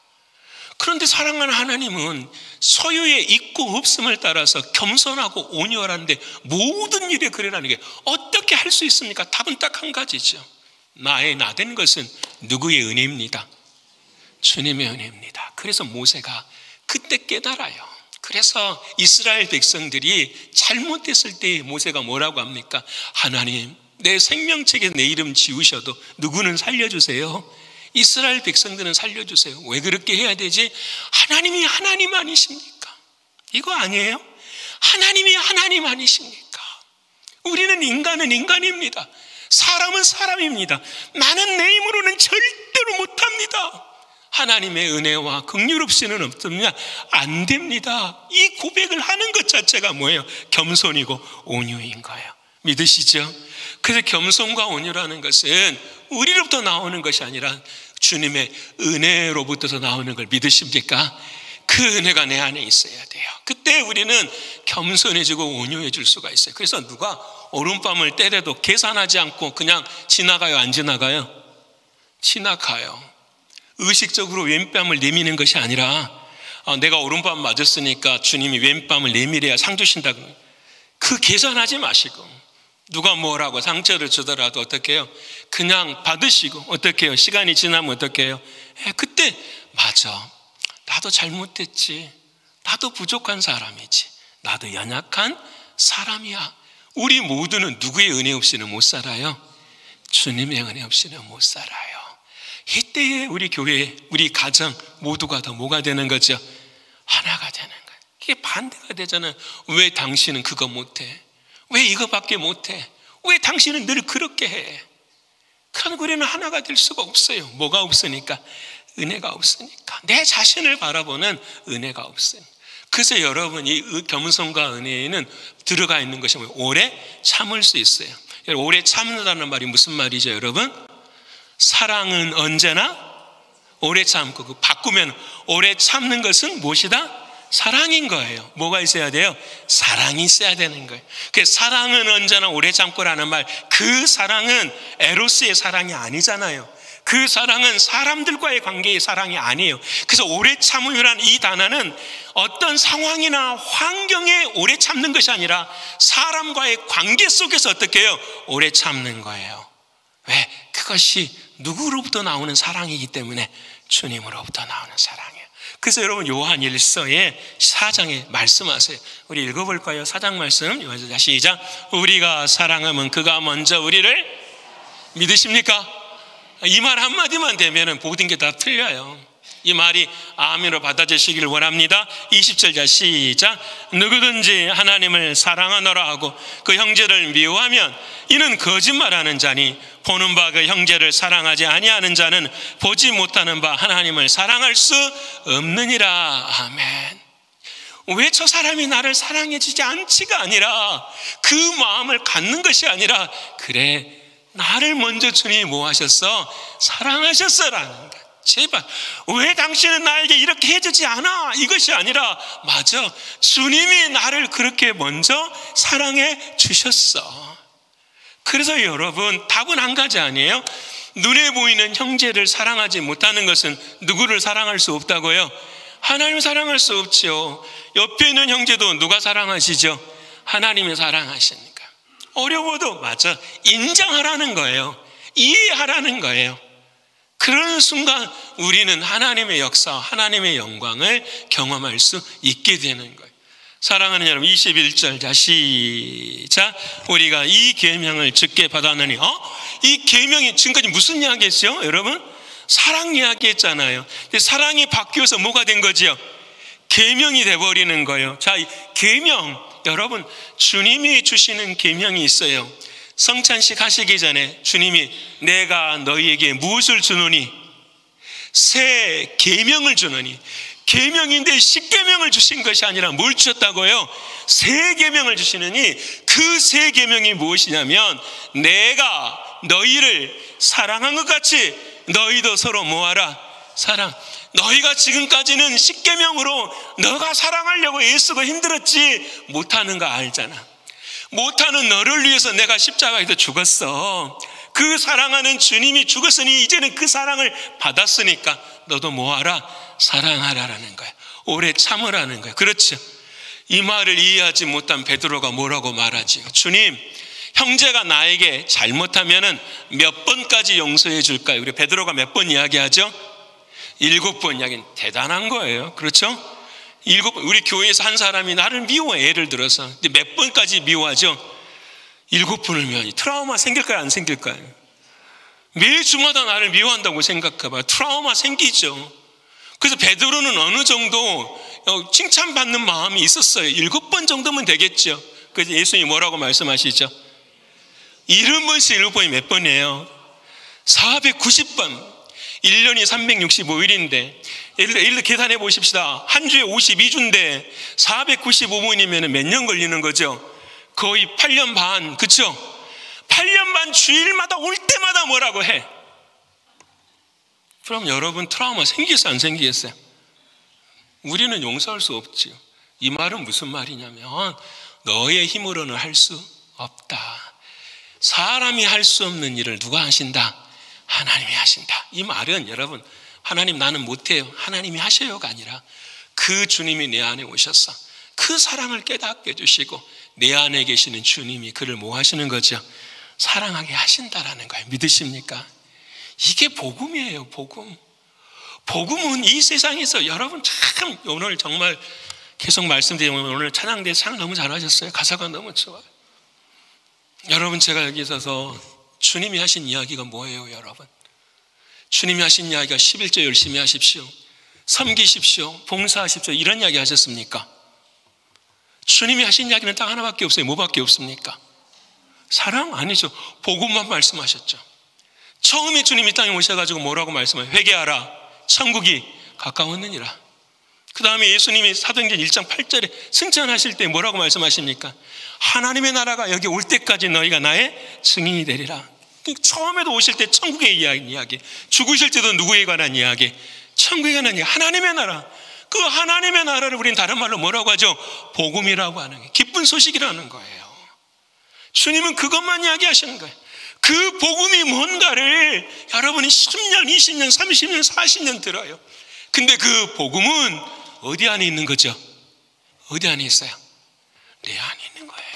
그런데 사랑하는 하나님은 소유의 있고 없음을 따라서 겸손하고 온유하라는데 모든 일에 그러라는 게 어떻게 할 수 있습니까? 답은 딱 한 가지죠. 나의 나 된 것은 누구의 은혜입니다? 주님의 은혜입니다. 그래서 모세가 그때 깨달아요. 그래서 이스라엘 백성들이 잘못했을 때 모세가 뭐라고 합니까? 하나님, 내 생명책에 내 이름 지우셔도 누구는 살려주세요. 이스라엘 백성들은 살려주세요. 왜 그렇게 해야 되지? 하나님이 하나님 아니십니까? 이거 아니에요? 하나님이 하나님 아니십니까? 우리는 인간은 인간입니다. 사람은 사람입니다. 나는 내 힘으로는 절대로 못합니다. 하나님의 은혜와 긍휼 없이는 없으면 안 됩니다. 이 고백을 하는 것 자체가 뭐예요? 겸손이고 온유인 거예요. 믿으시죠? 그래서 겸손과 온유라는 것은 우리로부터 나오는 것이 아니라 주님의 은혜로부터 나오는 걸 믿으십니까? 그 은혜가 내 안에 있어야 돼요. 그때 우리는 겸손해지고 온유해질 수가 있어요. 그래서 누가 오른밤을 때려도 계산하지 않고 그냥 지나가요? 안 지나가요? 지나가요. 의식적으로 왼뺨을 내미는 것이 아니라 내가 오른밤 맞았으니까 주님이 왼밤을 내밀어야 상 주신다고, 그 계산하지 마시고 누가 뭐라고 상처를 주더라도 어떻게 해요? 그냥 받으시고 어떻게 해요? 시간이 지나면 어떻게 해요? 그때 맞아, 나도 잘못했지, 나도 부족한 사람이지, 나도 연약한 사람이야. 우리 모두는 누구의 은혜 없이는 못 살아요? 주님의 은혜 없이는 못 살아요. 이때에 우리 교회, 우리 가정 모두가 더 뭐가 되는 거죠? 하나가 되는 거예요. 이게 반대가 되잖아요. 왜 당신은 그거 못해? 왜 이거밖에 못해? 왜 당신은 늘 그렇게 해? 그러니까 우리는 하나가 될 수가 없어요. 뭐가 없으니까? 은혜가 없으니까. 내 자신을 바라보는 은혜가 없으니까. 그래서 여러분이 겸손과 은혜에는 들어가 있는 것이 뭐예요? 오래 참을 수 있어요. 오래 참는다는 말이 무슨 말이죠, 여러분? 사랑은 언제나 오래 참고, 그 바꾸면 오래 참는 것은 무엇이다? 사랑인 거예요. 뭐가 있어야 돼요? 사랑이 있어야 되는 거예요. 그 사랑은 언제나 오래 참고라는 말, 그 사랑은 에로스의 사랑이 아니잖아요. 그 사랑은 사람들과의 관계의 사랑이 아니에요. 그래서 오래 참으라는 이 단어는 어떤 상황이나 환경에 오래 참는 것이 아니라 사람과의 관계 속에서 어떻게 해요? 오래 참는 거예요. 왜? 그것이 누구로부터 나오는 사랑이기 때문에 주님으로부터 나오는 사랑이에요. 그래서 여러분 요한 1서의 4장에 말씀하세요. 우리 읽어볼까요? 4장 말씀 시작. 우리가 사랑하면 그가 먼저 우리를 믿으십니까? 이 말 한마디만 되면 모든 게 다 틀려요. 이 말이 아멘으로 받아주시길 원합니다. 20절 시작. 누구든지 하나님을 사랑하노라 하고 그 형제를 미워하면 이는 거짓말하는 자니 보는 바 그 형제를 사랑하지 아니하는 자는 보지 못하는 바 하나님을 사랑할 수 없느니라. 아멘. 왜 저 사람이 나를 사랑해 주지 않지가 아니라 그 마음을 갖는 것이 아니라 그래 나를 먼저 주님이 뭐 하셨어? 사랑하셨어라는 거야. 제발 왜 당신은 나에게 이렇게 해주지 않아? 이것이 아니라 맞아, 주님이 나를 그렇게 먼저 사랑해 주셨어. 그래서 여러분 답은 한 가지 아니에요? 눈에 보이는 형제를 사랑하지 못하는 것은 누구를 사랑할 수 없다고요? 하나님을 사랑할 수 없죠. 옆에 있는 형제도 누가 사랑하시죠? 하나님이 사랑하시니까. 어려워도 맞아, 인정하라는 거예요. 이해하라는 거예요. 그런 순간 우리는 하나님의 역사, 하나님의 영광을 경험할 수 있게 되는 거예요. 사랑하는 여러분, 21절 자 시작. 우리가 이 계명을 주께 받았느니, 이 계명이 지금까지 무슨 이야기했어요? 여러분 사랑 이야기했잖아요. 근데 사랑이 바뀌어서 뭐가 된 거죠? 계명이 돼버리는 거예요. 자, 계명, 여러분 주님이 주시는 계명이 있어요. 성찬식 하시기 전에 주님이 내가 너희에게 무엇을 주노니? 새 계명을 주노니. 계명인데 10계명을 주신 것이 아니라 뭘 주셨다고요? 새 계명을 주시느니 그 새 계명이 무엇이냐면 내가 너희를 사랑한 것 같이 너희도 서로 뭐하라? 사랑. 너희가 지금까지는 십계명으로 너가 사랑하려고 애쓰고 힘들었지 못하는 거 알잖아. 못하는 너를 위해서 내가 십자가에서 죽었어. 그 사랑하는 주님이 죽었으니 이제는 그 사랑을 받았으니까 너도 뭐하라? 사랑하라라는 거야. 오래 참으라는 거야. 그렇죠? 이 말을 이해하지 못한 베드로가 뭐라고 말하지? 주님, 형제가 나에게 잘못하면은 몇 번까지 용서해 줄까요? 우리 베드로가 몇 번 이야기하죠? 7번 이야기는 대단한 거예요. 그렇죠? 7번. 우리 교회에서 한 사람이 나를 미워해, 예를 들어서. 근데 몇 번까지 미워하죠? 7번을 미워하니 트라우마 생길까요? 안 생길까요? 매일 주마다 나를 미워한다고 생각해봐요. 트라우마 생기죠. 그래서 베드로는 어느 정도 칭찬받는 마음이 있었어요. 7번 정도면 되겠죠. 그래서 예수님이 뭐라고 말씀하시죠? 70번씩 7번이 몇 번이에요? 490번. 1년이 365일인데 일로 계산해 보십시다. 한 주에 52주인데 495번이면 몇 년 걸리는 거죠? 거의 8년 반. 그렇죠? 8년 반 주일마다 올 때마다 뭐라고 해? 그럼 여러분 트라우마 생기겠어요? 안 생기겠어요? 우리는 용서할 수 없지요. 이 말은 무슨 말이냐면 너의 힘으로는 할 수 없다. 사람이 할 수 없는 일을 누가 하신다? 하나님이 하신다. 이 말은 여러분 하나님 나는 못해요, 하나님이 하셔요가 아니라 그 주님이 내 안에 오셔서 그 사랑을 깨닫게 해주시고 내 안에 계시는 주님이 그를 뭐 하시는 거죠? 사랑하게 하신다라는 거예요. 믿으십니까? 이게 복음이에요. 복음. 복음은 이 세상에서 여러분 참 오늘 정말 계속 말씀드리면 오늘 찬양대 참 너무 잘하셨어요. 가사가 너무 좋아요. 여러분 제가 여기 있어서 주님이 하신 이야기가 뭐예요? 여러분 주님이 하신 이야기가 11조 열심히 하십시오, 섬기십시오, 봉사하십시오 이런 이야기 하셨습니까? 주님이 하신 이야기는 딱 하나밖에 없어요. 뭐밖에 없습니까? 사랑? 아니죠. 복음만 말씀하셨죠. 처음에 주님이 땅에 오셔가지고 뭐라고 말씀하세요? 회개하라, 천국이 가까웠느니라. 그 다음에 예수님이 사도행전 1장 8절에 승천하실 때 뭐라고 말씀하십니까? 하나님의 나라가 여기 올 때까지 너희가 나의 증인이 되리라. 처음에도 오실 때 천국의 이야기, 죽으실 때도 누구에 관한 이야기? 천국에 관한 이야기. 하나님의 나라. 그 하나님의 나라를 우리는 다른 말로 뭐라고 하죠? 복음이라고 하는 게 기쁜 소식이라는 거예요. 주님은 그것만 이야기하시는 거예요. 그 복음이 뭔가를 여러분이 10년, 20년, 30년, 40년 들어요. 근데 그 복음은 어디 안에 있는 거죠? 어디 안에 있어요? 내 안에 있는 거예요.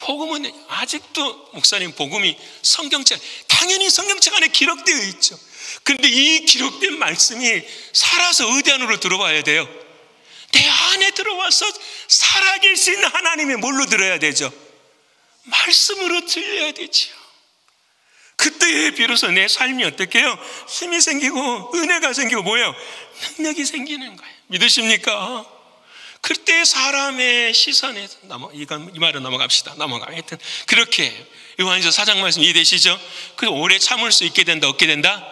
복음은 아직도 목사님 복음이 성경책, 당연히 성경책 안에 기록되어 있죠. 그런데 이 기록된 말씀이 살아서 어디 안으로 들어와야 돼요? 내 안에 들어와서 살아계신 하나님의 뭘로 들어야 되죠? 말씀으로 들려야 되죠. 그때 비로소 내 삶이 어떻게 해요? 힘이 생기고 은혜가 생기고 뭐예요? 능력이 생기는 거예요. 믿으십니까? 그때 사람의 시선에 이 말은 넘어갑시다. 하여튼 그렇게 요한일서 4장 말씀 이해되시죠? 그래서 오래 참을 수 있게 된다, 없게 된다?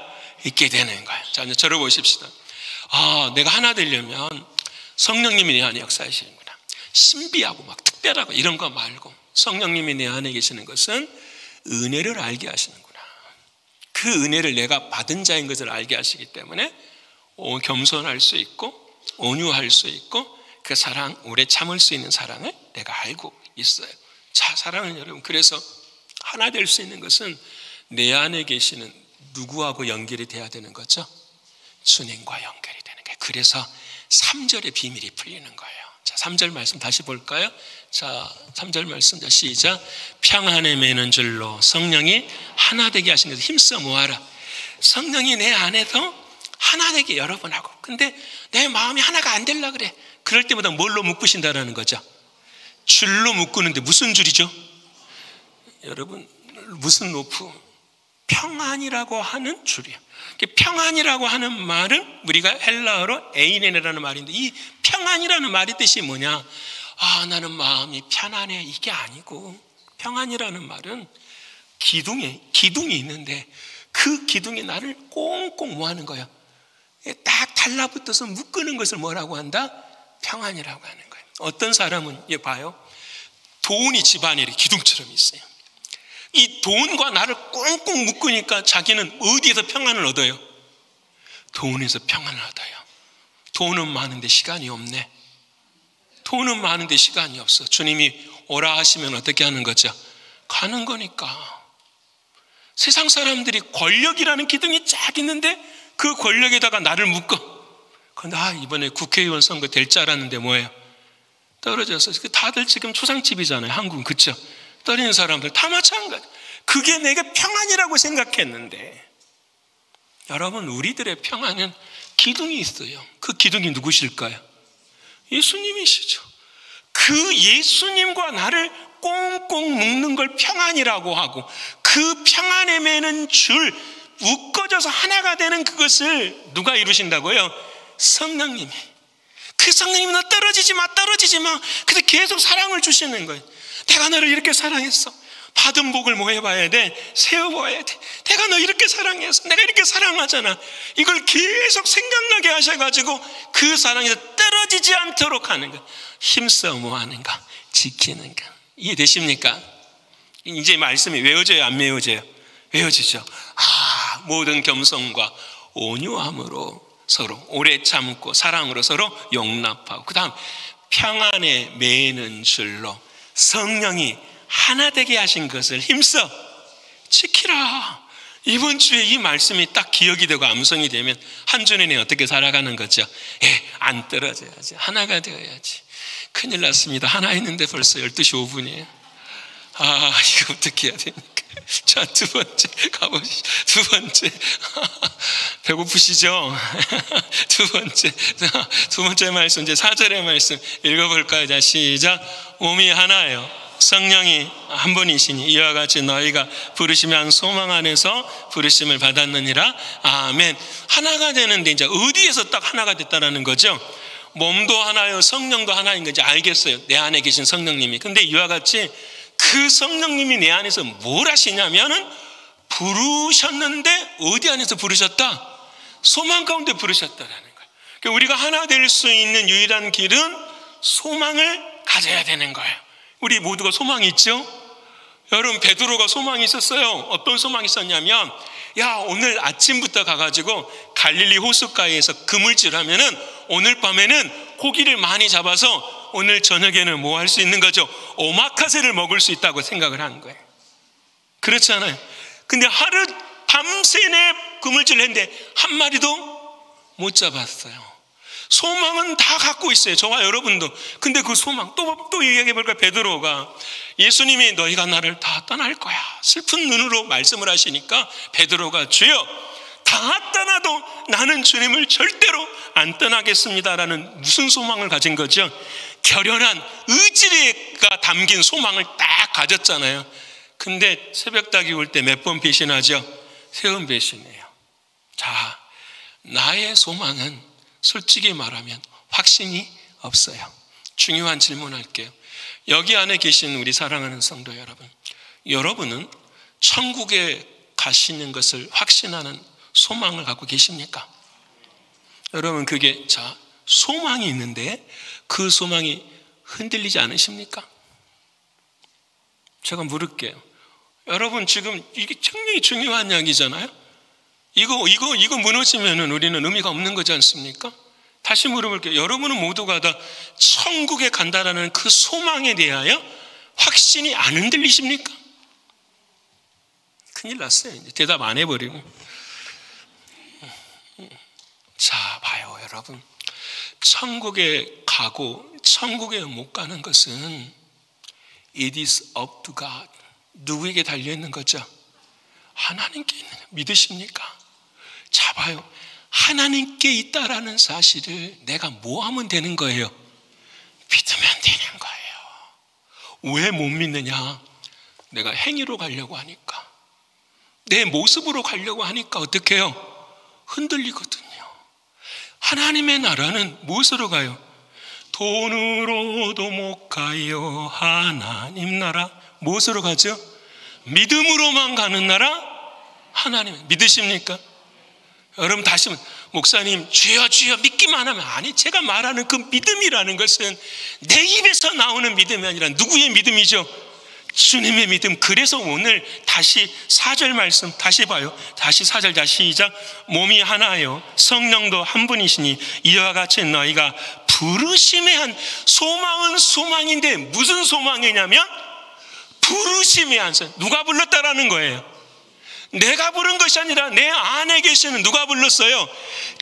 있게 되는 거예요. 자, 이제 저를 보십시다. 내가 하나 되려면 성령님이 내 안에 역사하시는구나. 신비하고 막 특별하고 이런 거 말고 성령님이 내 안에 계시는 것은 은혜를 알게 하시는구나. 그 은혜를 내가 받은 자인 것을 알게 하시기 때문에 겸손할 수 있고 온유할 수 있고 그 사랑, 오래 참을 수 있는 사랑을 내가 알고 있어요. 자, 사랑은 여러분 그래서 하나 될 수 있는 것은 내 안에 계시는 누구하고 연결이 돼야 되는 거죠? 주님과 연결이 되는 거예요. 그래서 3절의 비밀이 풀리는 거예요. 자, 3절 말씀 다시 볼까요? 자, 3절 말씀 시작. 평안에 매는 줄로 성령이 하나 되게 하신 것을 힘써 모아라. 성령이 내 안에서 하나 되게 여러분하고, 근데 내 마음이 하나가 안 되려고 그래. 그럴 때마다 뭘로 묶으신다라는 거죠? 줄로 묶는데 무슨 줄이죠? 여러분 무슨 로프? 평안이라고 하는 줄이에요. 평안이라고 하는 말은 우리가 헬라어로 에이네네라는 말인데, 이 평안이라는 말의 뜻이 뭐냐? 나는 마음이 편안해, 이게 아니고, 평안이라는 말은 기둥이 있는데 그 기둥이 나를 꽁꽁 뭐하는 거야? 딱 달라붙어서 묶는 것을 뭐라고 한다? 평안이라고 하는 거예요. 어떤 사람은 봐요, 돈이 집안에 기둥처럼 있어요. 이 돈과 나를 꽁꽁 묶으니까 자기는 어디에서 평안을 얻어요? 돈에서 평안을 얻어요. 돈은 많은데 시간이 없네. 돈은 많은데 시간이 없어. 주님이 오라 하시면 어떻게 하는 거죠? 가는 거니까. 세상 사람들이 권력이라는 기둥이 쫙 있는데 그 권력에다가 나를 묶어. 나 이번에 국회의원 선거 될 줄 알았는데 뭐예요? 떨어져서. 다들 지금 초상집이잖아요. 한국은. 그렇죠? 떨어지는 사람들 다 마찬가지. 그게 내가 평안이라고 생각했는데, 여러분, 우리들의 평안은 기둥이 있어요. 그 기둥이 누구실까요? 예수님이시죠. 그 예수님과 나를 꽁꽁 묶는 걸 평안이라고 하고, 그 평안에 매는 줄, 묶어져서 하나가 되는 그것을 누가 이루신다고요? 성령님이. 그 성령님이 너 떨어지지 마, 떨어지지 마. 근데 계속 사랑을 주시는 거예요. 내가 너를 이렇게 사랑했어. 받은 복을 뭐 해봐야 돼? 세워봐야 돼. 내가 너 이렇게 사랑해서, 내가 이렇게 사랑하잖아. 이걸 계속 생각나게 하셔가지고 그 사랑에서 떨어지지 않도록 하는 거. 힘써 뭐 하는가? 지키는 거. 이해되십니까? 이제 말씀이 외워져요, 안 외워져요? 외워지죠. 모든 겸손과 온유함으로 서로 오래 참고 사랑으로 서로 용납하고, 그 다음 평안에 매는 줄로 성령이 하나 되게 하신 것을 힘써 지키라. 이번 주에 이 말씀이 딱 기억이 되고 암송이 되면 한 주 내내 어떻게 살아가는 거죠? 안 떨어져야지. 하나가 되어야지. 큰일 났습니다. 하나 했는데 벌써 12시 5분이에요. 이거 어떻게 해야 됩니까? 자, 두 번째 가보시죠. 두 번째. 배고프시죠? 두 번째 말씀, 이제 4절의 말씀 읽어볼까요? 자, 시작. 몸이 하나예요. 성령이 한 분이시니 이와 같이 너희가 부르시면 소망 안에서 부르심을 받았느니라. 아멘. 하나가 되는데 이제 어디에서 딱 하나가 됐다라는 거죠? 몸도 하나요, 성령도 하나인 건지 알겠어요. 내 안에 계신 성령님이. 근데 이와 같이 그 성령님이 내 안에서 뭘 하시냐면은 부르셨는데 어디 안에서 부르셨다? 소망 가운데 부르셨다라는 거예요. 그러니까 우리가 하나 될 수 있는 유일한 길은 소망을 가져야 되는 거예요. 우리 모두가 소망이 있죠? 여러분, 베드로가 소망이 있었어요. 어떤 소망이 있었냐면, 오늘 아침부터 가가지고 갈릴리 호숫가에서 그물질하면은 오늘 밤에는 고기를 많이 잡아서 오늘 저녁에는 뭐 할 수 있는 거죠? 오마카세를 먹을 수 있다고 생각을 한 거예요. 그렇잖아요. 근데 하루 밤새내 그물질을 했는데 한 마리도 못 잡았어요. 소망은 다 갖고 있어요. 저와 여러분도. 근데 그 소망 또 얘기해 볼까요? 베드로가 예수님이 너희가 나를 다 떠날 거야, 슬픈 눈으로 말씀을 하시니까 베드로가 주여 다 떠나도 나는 주님을 절대로 안 떠나겠습니다라는 무슨 소망을 가진 거죠? 결연한 의지가 담긴 소망을 딱 가졌잖아요. 근데 새벽닭이 올 때 몇 번 배신하죠? 3번 배신해요. 자, 나의 소망은 솔직히 말하면 확신이 없어요. 중요한 질문할게요. 여기 안에 계신 우리 사랑하는 성도 여러분, 여러분은 천국에 가시는 것을 확신하는 소망을 갖고 계십니까? 여러분, 그게 소망이 있는데 그 소망이 흔들리지 않으십니까? 제가 물을게요. 여러분, 지금 이게 굉장히 중요한 이야기잖아요. 이거 무너지면은 우리는 의미가 없는 거지 않습니까? 다시 물어볼게요. 여러분은 모두가 다 천국에 간다라는 그 소망에 대하여 확신이 안 흔들리십니까? 큰일 났어요. 이제 대답 안 해버리고. 자, 봐요, 여러분. 천국에 가고 천국에 못 가는 것은 it is up to God. 누구에게 달려있는 거죠? 하나님께 있는 거 믿으십니까? 자, 봐요. 하나님께 있다라는 사실을 내가 뭐 하면 되는 거예요? 믿으면 되는 거예요. 왜 못 믿느냐? 내가 행위로 가려고 하니까, 내 모습으로 가려고 하니까 어떻게 해요? 흔들리거든요. 하나님의 나라는 무엇으로 가요? 돈으로도 못 가요. 하나님 나라 무엇으로 가죠? 믿음으로만 가는 나라 하나님. 믿으십니까? 여러분, 다시 목사님 주여 주여 믿기만 하면, 아니, 제가 말하는 그 믿음이라는 것은 내 입에서 나오는 믿음이 아니라 누구의 믿음이죠? 주님의 믿음. 그래서 오늘 다시 4절 말씀 다시 봐요. 다시 4절 다시 시작. 몸이 하나요 성령도 한 분이시니 이와 같이 너희가 부르심의 한, 소망은 소망인데 무슨 소망이냐면 부르심의 한, 누가 불렀다라는 거예요. 내가 부른 것이 아니라 내 안에 계시는 누가 불렀어요?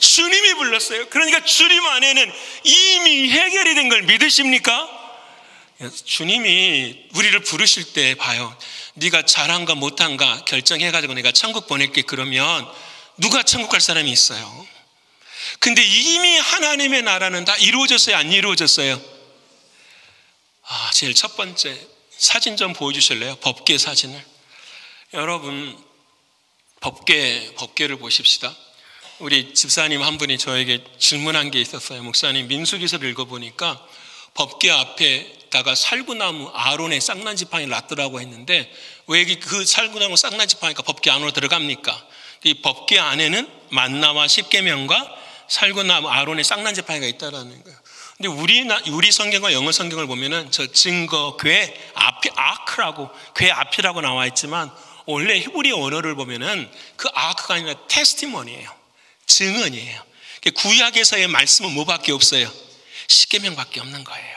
주님이 불렀어요. 그러니까 주님 안에는 이미 해결이 된 걸 믿으십니까? 주님이 우리를 부르실 때 봐요. 네가 잘한가 못한가 결정해가지고 내가 천국 보낼게 그러면 누가 천국 갈 사람이 있어요? 근데 이미 하나님의 나라는 다 이루어졌어요? 안 이루어졌어요? 제일 첫 번째 사진 좀 보여주실래요? 법궤 사진을. 여러분 법궤를 보십시다. 우리 집사님 한 분이 저에게 질문한 게 있었어요. 목사님, 민수기서를 읽어보니까 법궤 앞에다가 살구나무 아론의 쌍난지팡이를 놨더라고 했는데 왜 그 살구나무 쌍난지팡이가 법궤 안으로 들어갑니까? 이 법궤 안에는 만나와 십계명과 살구나무 아론의 쌍난지팡이가 있다라는 거예요. 근데 우리 성경과 영어 성경을 보면은 저 증거, 궤 앞이 아크라고, 궤 앞이라고 나와 있지만 원래 히브리 언어를 보면은 그 아크가 아니라 테스티머니예요. 증언이에요. 구약에서의 말씀은 뭐밖에 없어요? 십계명밖에 없는 거예요.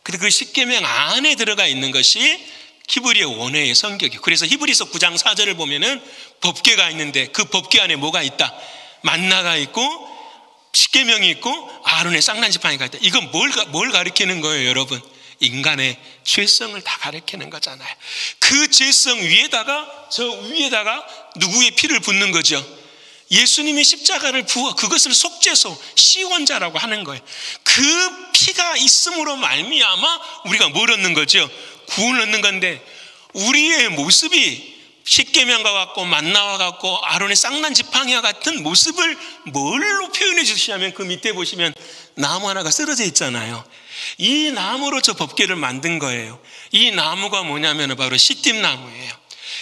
근데 그 십계명 안에 들어가 있는 것이 히브리의 원어의 성격이에요. 그래서 히브리서 9장 4절을 보면은 법궤가 있는데 그 법궤 안에 뭐가 있다? 만나가 있고 십계명이 있고 아론의 쌍난지팡이가 있다. 이건 뭘 가리키는 거예요, 여러분? 인간의 죄성을 다 가리키는 거잖아요. 그 죄성 위에다가 저 위에다가 누구의 피를 붓는 거죠? 예수님이 십자가를 부어 그것을 속죄소 시원자라고 하는 거예요. 그 피가 있음으로 말미암아 우리가 뭘 얻는 거죠? 구원을 얻는 건데 우리의 모습이 십계명과 같고 만나와 같고 아론의 쌍난지팡이와 같은 모습을 뭘로 표현해 주시냐면 그 밑에 보시면 나무 하나가 쓰러져 있잖아요. 이 나무로 저 법궤를 만든 거예요. 이 나무가 뭐냐면 바로 시띠나무예요.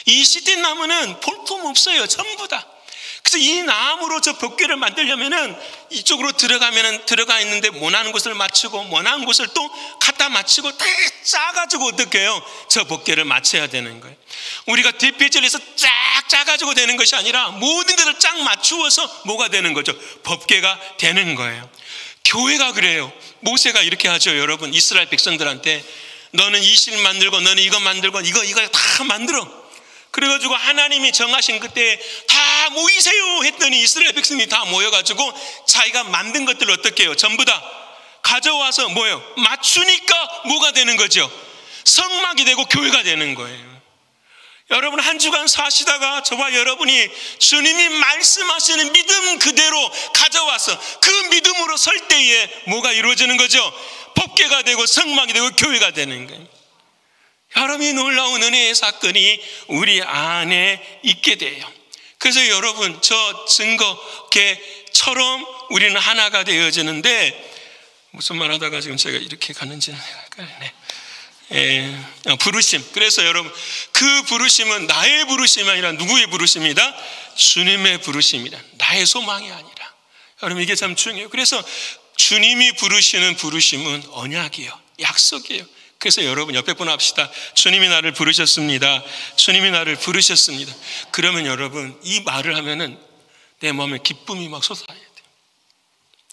이 시띠나무는 볼품 없어요. 전부 다. 그래서 이 나무로 저 법궤를 만들려면은 이쪽으로 들어가 있는데 원하는 곳을 맞추고 원하는 곳을 또 갖다 맞추고 다 짜가지고 어떻게 해요? 저 법궤를 맞춰야 되는 거예요. 우리가 대피절에서 쫙 짜가지고 되는 것이 아니라 모든 것을 쫙 맞추어서 뭐가 되는 거죠? 법궤가 되는 거예요. 교회가 그래요. 모세가 이렇게 하죠. 여러분 이스라엘 백성들한테 너는 이 실 만들고 너는 이거 만들고 이거 다 만들어. 그래가지고 하나님이 정하신 그때 다 모이세요 했더니 이스라엘 백성이 다 모여가지고 자기가 만든 것들을 어떻게 해요? 전부 다 가져와서 뭐예요? 맞추니까 뭐가 되는 거죠? 성막이 되고 교회가 되는 거예요. 여러분 한 주간 사시다가 저와 여러분이 주님이 말씀하시는 믿음 그대로 가져와서 그 믿음으로 설 때에 뭐가 이루어지는 거죠? 법궤가 되고 성막이 되고 교회가 되는 거예요. 여러분이 놀라운 은혜의 사건이 우리 안에 있게 돼요. 그래서 여러분 저 증거궤처럼 우리는 하나가 되어지는데 무슨 말 하다가 지금 제가 이렇게 갔는지는 헷갈리네. 부르심. 그래서 여러분 그 부르심은 나의 부르심이 아니라 누구의 부르심이다? 주님의 부르심이다. 나의 소망이 아니라. 여러분 이게 참 중요해요. 그래서 주님이 부르시는 부르심은 언약이에요. 약속이에요. 그래서 여러분 옆에 분 합시다. 주님이 나를 부르셨습니다. 주님이 나를 부르셨습니다. 그러면 여러분 이 말을 하면은 내 마음에 기쁨이 막 솟아야 돼요.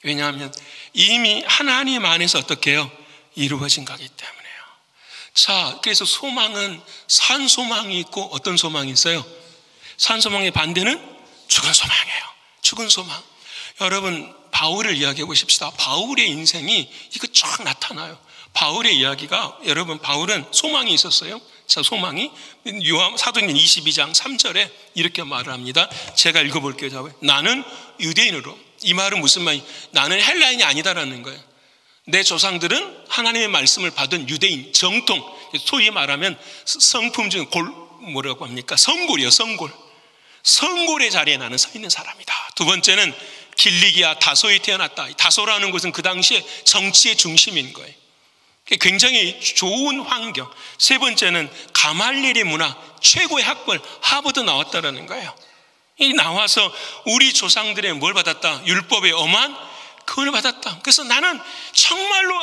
왜냐하면 이미 하나님 안에서 어떻게 해요? 이루어진 거기 때문에요. 자, 그래서 소망은 산 소망이 있고 어떤 소망이 있어요? 산 소망의 반대는 죽은 소망이에요. 죽은 소망. 여러분 바울을 이야기해 보십시다. 바울의 인생이 이거 쫙 나타나요. 바울의 이야기가 여러분 바울은 소망이 있었어요. 자, 소망이 사도행전 22장 3절에 이렇게 말을 합니다. 제가 읽어볼게요. 나는 유대인으로. 이 말은 무슨 말이에요? 나는 헬라인이 아니다라는 거예요. 내 조상들은 하나님의 말씀을 받은 유대인 정통, 소위 말하면 성품 중에 뭐라고 합니까? 성골이요. 성골의 자리에 나는 서 있는 사람이다. 두 번째는 길리기아 다소에 태어났다. 다소라는 곳은 그 당시에 정치의 중심인 거예요. 굉장히 좋은 환경. 세 번째는 가말리엘의 문화, 최고의 학벌 하버드 나왔다라는 거예요. 이 나와서 우리 조상들의 뭘 받았다? 율법의 엄한 그걸 받았다. 그래서 나는 정말로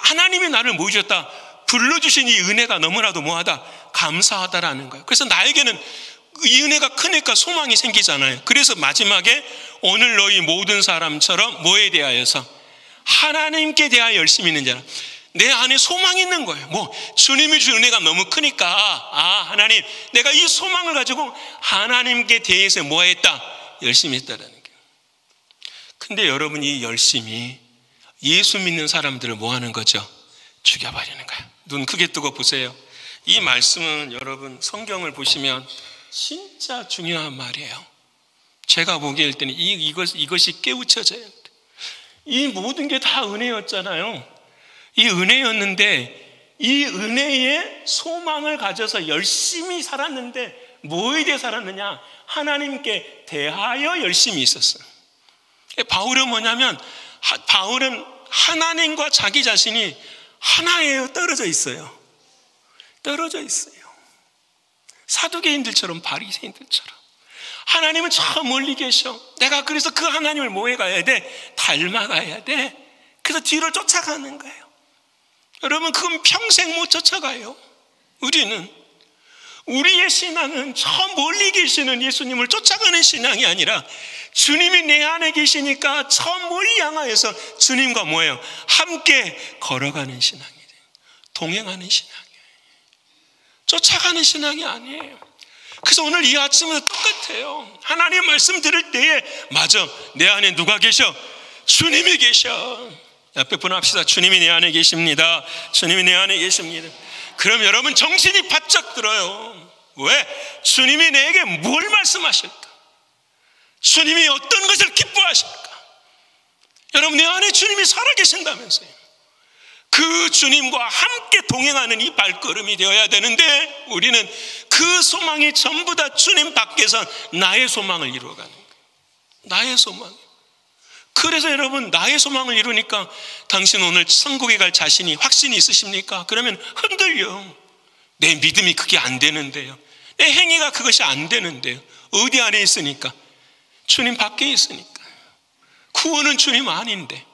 하나님이 나를 모이셨다. 불러주신 이 은혜가 너무나도 뭐하다? 감사하다라는 거예요. 그래서 나에게는 이 은혜가 크니까 소망이 생기잖아요. 그래서 마지막에 오늘 너희 모든 사람처럼 뭐에 대하여서? 하나님께 대하여 열심히 있는 자라. 내 안에 소망이 있는 거예요. 주님이 준 은혜가 너무 크니까 하나님, 내가 이 소망을 가지고 하나님께 대해서 뭐 했다? 열심히 했다라는 거예요. 근데 여러분, 이 열심히 예수 믿는 사람들을 뭐 하는 거죠? 죽여버리는 거예요. 눈 크게 뜨고 보세요. 이 말씀은 여러분 성경을 보시면 진짜 중요한 말이에요. 제가 보기에 때는 이것이 깨우쳐져요. 이 모든 게 다 은혜였잖아요. 이 은혜였는데 이 은혜에 소망을 가져서 열심히 살았는데 뭐에 대해 살았느냐? 하나님께 대하여 열심히 있었어요. 바울은 뭐냐면 바울은 하나님과 자기 자신이 하나예요. 떨어져 있어요. 떨어져 있어요. 사두개인들처럼, 바리새인들처럼. 하나님은 저 멀리 계셔. 내가 그래서 그 하나님을 뭐 해가야 돼? 닮아가야 돼. 그래서 뒤를 쫓아가는 거예요. 여러분, 그건 평생 못 쫓아가요. 우리의 신앙은 저 멀리 계시는 예수님을 쫓아가는 신앙이 아니라 주님이 내 안에 계시니까 저 멀리 향하여서 주님과 뭐예요? 함께 걸어가는 신앙이에요. 동행하는 신앙이에요. 쫓아가는 신앙이 아니에요. 그래서 오늘 이 아침에도 똑같아요. 하나님 말씀 들을 때에 맞아, 내 안에 누가 계셔? 주님이 계셔. 옆에 분 합시다. 주님이 내 안에 계십니다. 주님이 내 안에 계십니다. 그럼 여러분 정신이 바짝 들어요. 왜? 주님이 내게 뭘 말씀하실까? 주님이 어떤 것을 기뻐하실까? 여러분, 내 안에 주님이 살아계신다면서요. 그 주님과 함께 동행하는 이 발걸음이 되어야 되는데 우리는 그 소망이 전부 다 주님 밖에서 나의 소망을 이루어가는 거예요. 나의 소망. 그래서 여러분, 나의 소망을 이루니까 당신 오늘 천국에 갈 자신이 확신이 있으십니까? 그러면 흔들려. 내 믿음이 그게 안 되는데요. 내 행위가 그것이 안 되는데요. 어디 안에 있으니까? 주님 밖에 있으니까. 구원은 주님 아닌데.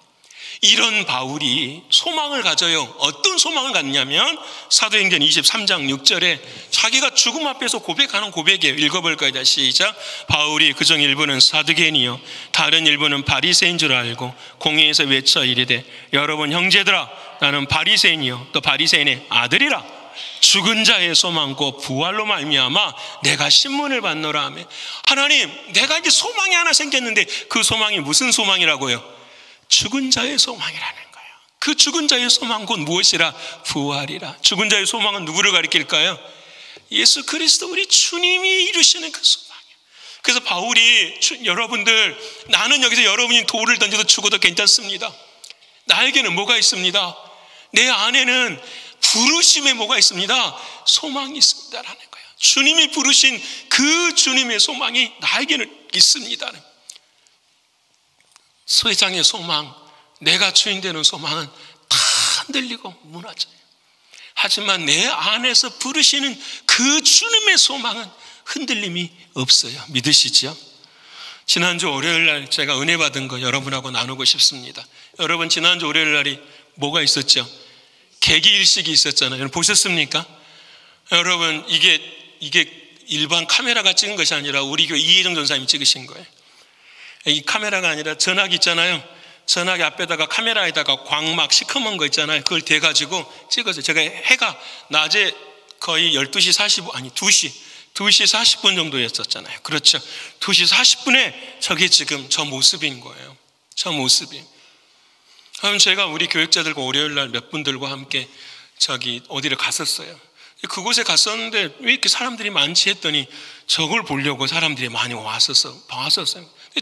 이런 바울이 소망을 가져요. 어떤 소망을 갖냐면 사도행전 23장 6절에 자기가 죽음 앞에서 고백하는 고백이에요. 읽어볼까요? 시작. 바울이 그중 일부는 사두개인이요 다른 일부는 바리새인 줄 알고 공회에서 외쳐 이르되 여러분 형제들아, 나는 바리새인이요 또 바리새인의 아들이라. 죽은 자의 소망과 부활로 말미암아 내가 신문을 받노라 하며, 하나님, 내가 이제 소망이 하나 생겼는데 그 소망이 무슨 소망이라고요? 죽은 자의 소망이라는 거예요. 그 죽은 자의 소망 곧 무엇이라? 부활이라. 죽은 자의 소망은 누구를 가리킬까요? 예수 그리스도, 우리 주님이 이루시는 그 소망이에요. 그래서 바울이 여러분들, 나는 여기서 여러분이 돌을 던져도 죽어도 괜찮습니다. 나에게는 뭐가 있습니다? 내 안에는 부르심에 뭐가 있습니다? 소망이 있습니다라는 거예요. 주님이 부르신 그 주님의 소망이 나에게는 있습니다. 세상의 소망, 내가 주인 되는 소망은 다 흔들리고 무너져요. 하지만 내 안에서 부르시는 그 주님의 소망은 흔들림이 없어요. 믿으시죠? 지난주 월요일 날 제가 은혜 받은 거 여러분하고 나누고 싶습니다. 여러분, 지난주 월요일 날이 뭐가 있었죠? 개기일식이 있었잖아요. 여러분 보셨습니까? 여러분, 이게 일반 카메라가 찍은 것이 아니라 우리 교회 이혜정 전사님이 찍으신 거예요. 이 카메라가 아니라 전화기 있잖아요. 전화기 앞에다가 카메라에다가 광막 시커먼 거 있잖아요. 그걸 대가지고 찍었어요. 제가 해가 낮에 거의 12시 45, 아니 2시 40분 정도였었잖아요. 그렇죠. 2시 40분에 저게 지금 저 모습인 거예요. 저 모습이. 그럼 제가 우리 교육자들과 월요일 날 몇 분들과 함께 어디를 갔었어요. 그곳에 갔었는데 왜 이렇게 사람들이 많지 했더니 저걸 보려고 사람들이 많이 봤었어요.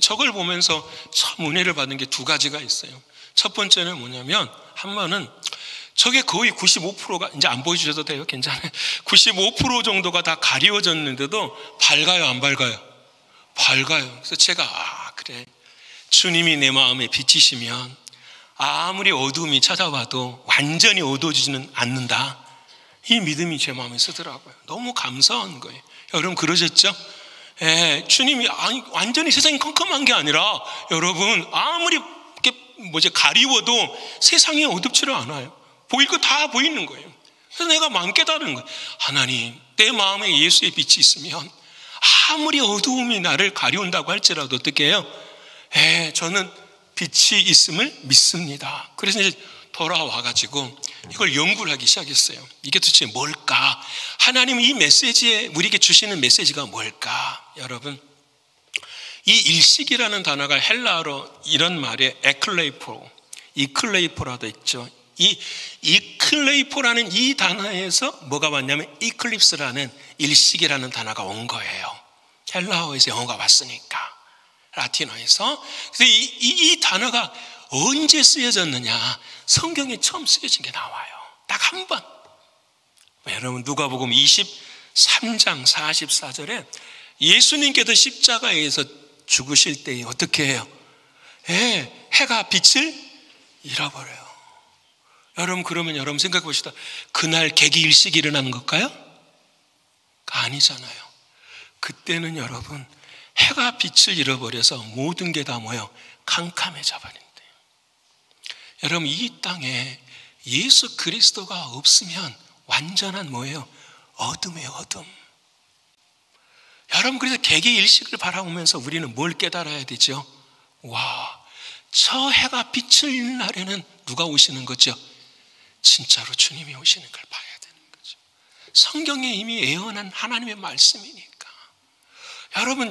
저걸 보면서 참 은혜를 받은 게 두 가지가 있어요. 첫 번째는 뭐냐면, 한 번은 저게 거의 95%가 이제 안 보여주셔도 돼요. 괜찮아요. 95% 정도가 다 가리워졌는데도 밝아요, 안 밝아요? 밝아요. 그래서 제가 그래, 주님이 내 마음에 비치시면 아무리 어두움이 찾아와도 완전히 어두워지지는 않는다. 이 믿음이 제 마음에 서더라고요. 너무 감사한 거예요. 여러분 그러셨죠? 주님이 완전히 세상이 컴컴한 게 아니라 여러분 아무리 가리워도 세상이 어둡지를 않아요. 보일 거 다 보이는 거예요. 그래서 내가 마음 깨달은 거예요. 하나님, 내 마음에 예수의 빛이 있으면 아무리 어두움이 나를 가려운다고 할지라도 어떻게 해요? 저는 빛이 있음을 믿습니다. 그래서 이제 돌아와가지고 이걸 연구를 하기 시작했어요. 이게 도대체 뭘까? 하나님 이 메시지에 우리에게 주시는 메시지가 뭘까? 여러분, 이 일식이라는 단어가 헬라어로 이런 말에 이클레이포라도 있죠. 이 이클레이포라는 이 단어에서 뭐가 왔냐면 이클립스라는 일식이라는 단어가 온 거예요. 헬라어에서 영어가 왔으니까, 라틴어에서. 그래서 이 단어가 언제 쓰여졌느냐? 성경에 처음 쓰여진 게 나와요. 딱 한 번. 여러분, 누가복음 23장 44절에 예수님께서 십자가에서 죽으실 때 어떻게 해요? 해가 빛을 잃어버려요. 여러분, 그러면 여러분 생각해 봅시다. 그날 개기일식이 일어나는 걸까요? 아니잖아요. 그때는 여러분, 해가 빛을 잃어버려서 모든 게 다 뭐예요? 캄캄해져 버린대요. 여러분, 이 땅에 예수 그리스도가 없으면 완전한 뭐예요? 어둠이에요, 어둠. 여러분, 그래서 개기일식을 바라보면서 우리는 뭘 깨달아야 되죠? 와, 저 해가 빛을 잃는 날에는 누가 오시는 거죠? 진짜로 주님이 오시는 걸 봐야 되는 거죠. 성경에 이미 예언한 하나님의 말씀이니까. 여러분,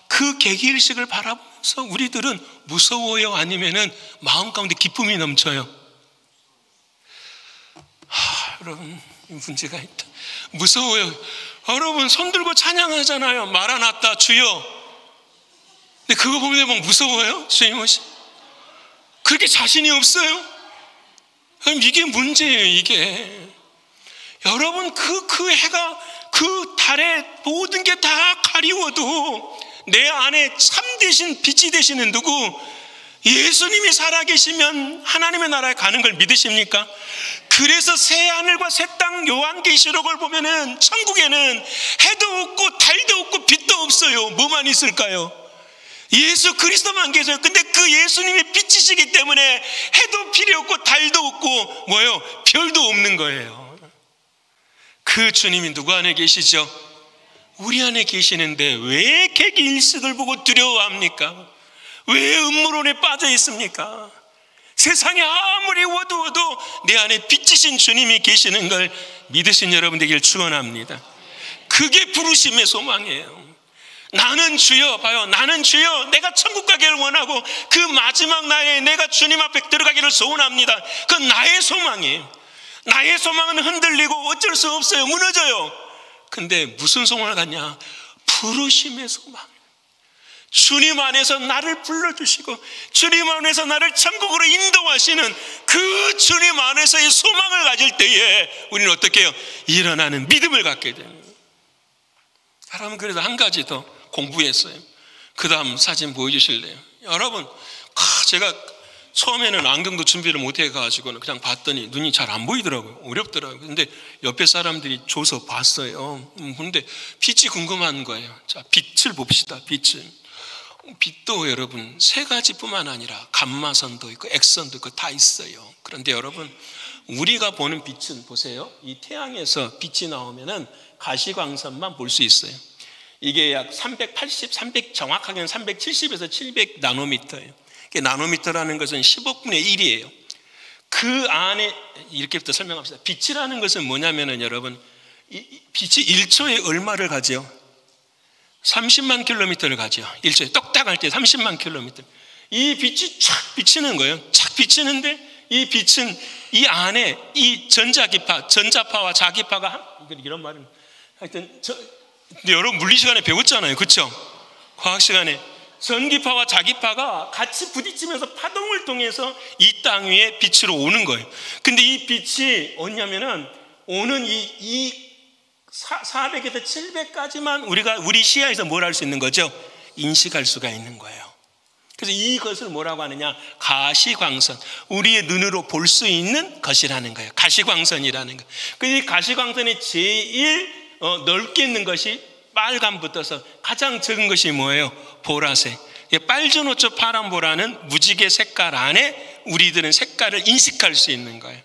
그 개기일식을 바라보면서 우리들은 무서워요? 아니면은 마음 가운데 기쁨이 넘쳐요? 여러분, 문제가 있다. 무서워요. 여러분, 손 들고 찬양하잖아요. 마라나타 주여. 근데 그거 보면 막 무서워요? 주님 오시. 그렇게 자신이 없어요? 그럼 이게 문제예요, 이게. 여러분, 그 해가, 그 달에 모든 게 다 가리워도 내 안에 참되신 빛이 되시는 누구? 예수님이 살아계시면 하나님의 나라에 가는 걸 믿으십니까? 그래서 새 하늘과 새 땅 요한계시록을 보면은 천국에는 해도 없고 달도 없고 빛도 없어요. 뭐만 있을까요? 예수 그리스도만 계세요. 근데 그 예수님이 빛이시기 때문에 해도 필요 없고 달도 없고 뭐예요? 별도 없는 거예요. 그 주님이 누구 안에 계시죠? 우리 안에 계시는데 왜 개기일식을 보고 두려워합니까? 왜 음모론에 빠져 있습니까? 세상이 아무리 어두워도 내 안에 빛이신 주님이 계시는 걸 믿으신 여러분 되길 축원합니다. 그게 부르심의 소망이에요. 나는 주여, 봐요. 나는 주여, 내가 천국 가기를 원하고 그 마지막 날에 내가 주님 앞에 들어가기를 소원합니다. 그건 나의 소망이에요. 나의 소망은 흔들리고 어쩔 수 없어요. 무너져요. 근데 무슨 소망을 갖냐? 부르심의 소망. 주님 안에서 나를 불러주시고 주님 안에서 나를 천국으로 인도하시는 그 주님 안에서의 소망을 가질 때에 우리는 어떻게 해요? 일어나는 믿음을 갖게 됩니다. 여러분, 그래서 한 가지 더 공부했어요. 그 다음 사진 보여주실래요? 여러분, 제가 처음에는 안경도 준비를 못해가지고는 그냥 봤더니 눈이 잘 안 보이더라고요. 어렵더라고요. 근데 옆에 사람들이 줘서 봤어요. 근데 빛이 궁금한 거예요. 자, 빛을 봅시다. 빛도 여러분 세 가지뿐만 아니라 감마선도 있고 액선도 있고 다 있어요. 그런데 여러분, 우리가 보는 빛은 보세요. 이 태양에서 빛이 나오면은 가시광선만 볼 수 있어요. 이게 약 380, 정확하게는 370에서 700 나노미터예요. 나노미터라는 것은 10억분의 1이에요. 그 안에 이렇게부터 설명합시다. 빛이라는 것은 뭐냐면은 여러분, 빛이 1초에 얼마를 가죠? 30만 킬로미터를 가죠. 1초에 똑딱할 때 30만 킬로미터. 이 빛이 촥 비치는 거예요. 촥 비치는데 이 빛은 이 안에 이 전자파와 자기파가 이런 말은 하여튼 여러분 물리 시간에 배웠잖아요. 그렇죠? 과학 시간에 전기파와 자기파가 같이 부딪히면서 파동을 통해서 이 땅 위에 빛으로 오는 거예요. 근데 이 빛이 뭐냐면은 오는 이 400에서 700까지만 우리 시야에서 뭘 할 수 있는 거죠? 인식할 수가 있는 거예요. 그래서 이것을 뭐라고 하느냐? 가시광선. 우리의 눈으로 볼 수 있는 것이라는 거예요. 가시광선이라는 거. 이 가시광선이 제일 넓게 있는 것이 빨간부터서 가장 적은 것이 뭐예요? 보라색. 빨주노초 파란보라는 무지개 색깔 안에 우리들은 색깔을 인식할 수 있는 거예요.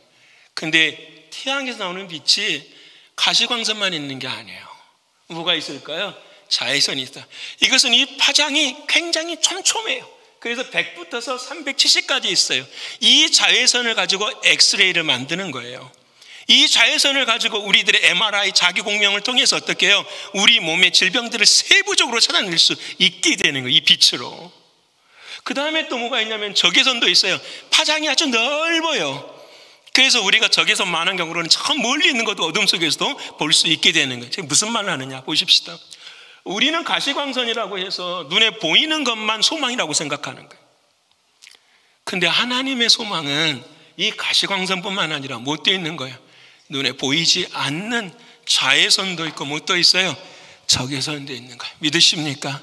근데 태양에서 나오는 빛이 가시광선만 있는 게 아니에요. 뭐가 있을까요? 자외선이 있어요. 이것은 이 파장이 굉장히 촘촘해요. 그래서 100부터서 370까지 있어요. 이 자외선을 가지고 엑스레이를 만드는 거예요. 이 자외선을 가지고 우리들의 MRI 자기공명을 통해서 어떻게 해요? 우리 몸의 질병들을 세부적으로 찾아낼 수 있게 되는 거예요. 이 빛으로. 그 다음에 또 뭐가 있냐면 적외선도 있어요. 파장이 아주 넓어요. 그래서 우리가 적외선 많은 경우로는 저 멀리 있는 것도 어둠 속에서도 볼 수 있게 되는 거예요. 지금 무슨 말을 하느냐 보십시다. 우리는 가시광선이라고 해서 눈에 보이는 것만 소망이라고 생각하는 거예요. 근데 하나님의 소망은 이 가시광선뿐만 아니라 뭐 또 있는 거예요? 눈에 보이지 않는 자외선도 있고 뭐 또 있어요? 적외선도 있는 거예요. 믿으십니까?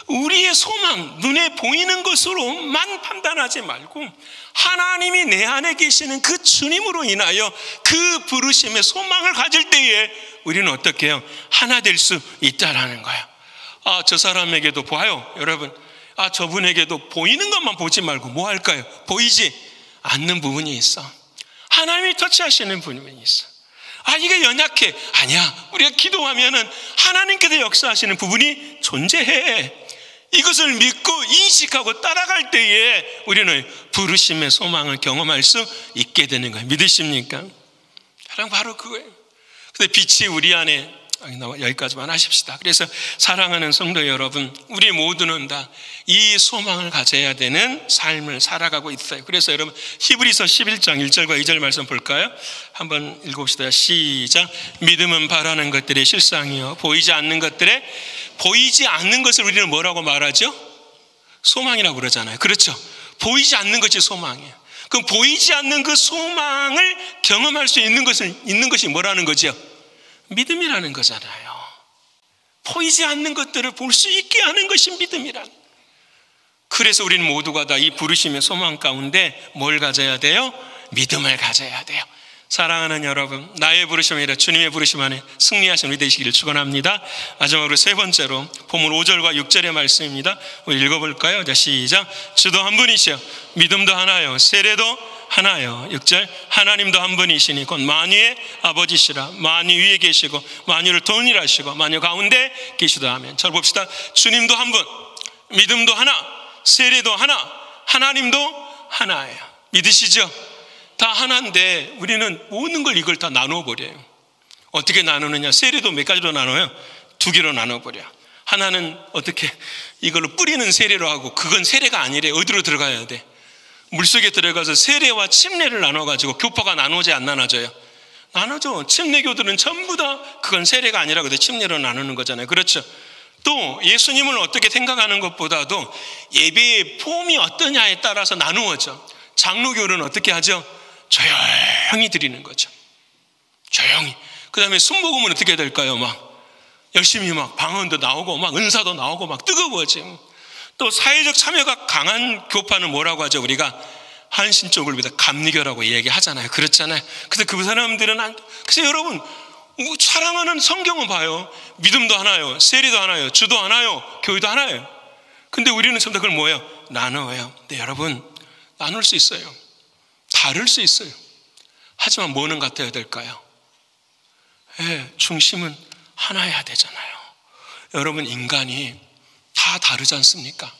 우리의 소망, 눈에 보이는 것으로만 판단하지 말고 하나님이 내 안에 계시는 그 주님으로 인하여 그 부르심의 소망을 가질 때에 우리는 어떻게 해요? 하나 될 수 있다라는 거예요. 저 사람에게도 봐요. 여러분, 저분에게도 보이는 것만 보지 말고 뭐 할까요? 보이지 않는 부분이 있어. 하나님이 터치하시는 부분이 있어. 이게 연약해. 아니야. 우리가 기도하면은 하나님께서 역사하시는 부분이 존재해. 이것을 믿고 인식하고 따라갈 때에 우리는 부르심의 소망을 경험할 수 있게 되는 거예요. 믿으십니까? 바로 그거예요. 근데 빛이 우리 안에, 여기까지만 하십시다. 그래서 사랑하는 성도 여러분, 우리 모두는 다 이 소망을 가져야 되는 삶을 살아가고 있어요. 그래서 여러분 히브리서 11장 1절과 2절 말씀 볼까요? 한번 읽어봅시다. 시작. 믿음은 바라는 것들의 실상이요 보이지 않는 것을 우리는 뭐라고 말하죠? 소망이라고 그러잖아요. 그렇죠? 보이지 않는 것이 소망이에요. 그럼 보이지 않는 그 소망을 경험할 수 있는 것이 뭐라는 거죠? 믿음이라는 거잖아요. 보이지 않는 것들을 볼 수 있게 하는 것이 믿음이라는. 그래서 우리는 모두가 다 이 부르심의 소망 가운데 뭘 가져야 돼요? 믿음을 가져야 돼요. 사랑하는 여러분, 나의 부르심이 아니라 주님의 부르심 안에 승리하신 우리 되시기를 축원합니다. 마지막으로 세 번째로 본문 5절과 6절의 말씀입니다. 우리 읽어볼까요? 자, 시작. 주도 한 분이시여 믿음도 하나요 세례도 하나요. 6절. 하나님도 한 분이시니 곧 만유의 아버지시라. 만유 위에 계시고 만유를 통일하시고 만유 가운데 계시다 하면. 절 봅시다. 주님도 한 분, 믿음도 하나, 세례도 하나, 하나님도 하나예요. 믿으시죠? 다 하나인데 우리는 모든 걸 이걸 다 나눠버려요. 어떻게 나누느냐? 세례도 몇 가지로 나눠요? 2개로 나눠버려. 하나는 어떻게 이걸로 뿌리는 세례로 하고, 그건 세례가 아니래. 어디로 들어가야 돼? 물속에 들어가서 세례와 침례를 나눠가지고 교파가 나누지 안 나눠져요? 나눠져. 침례교들은 전부 다 그건 세례가 아니라 그래 침례로 나누는 거잖아요. 그렇죠? 또 예수님을 어떻게 생각하는 것보다도 예배의 폼이 어떠냐에 따라서 나누어져. 장로교는 어떻게 하죠? 조용히 드리는 거죠. 조용히. 그 다음에 순복음은 어떻게 될까요? 열심히 방언도 나오고 은사도 나오고 뜨거워지고. 또 사회적 참여가 강한 교파는 뭐라고 하죠? 우리가 한신 쪽을 보다 감리교라고 얘기하잖아요. 그렇잖아요. 근데 그 사람들은 그래서 여러분 사랑하는 성경은 봐요. 믿음도 하나요, 세례도 하나요, 주도 하나요, 교회도 하나요. 근데 우리는 전부 다 그걸 뭐예요? 나눠요. 근데 여러분 나눌 수 있어요. 다를 수 있어요. 하지만 뭐는 같아야 될까요? 중심은 하나여야 되잖아요. 여러분 인간이 다 다르지 않습니까?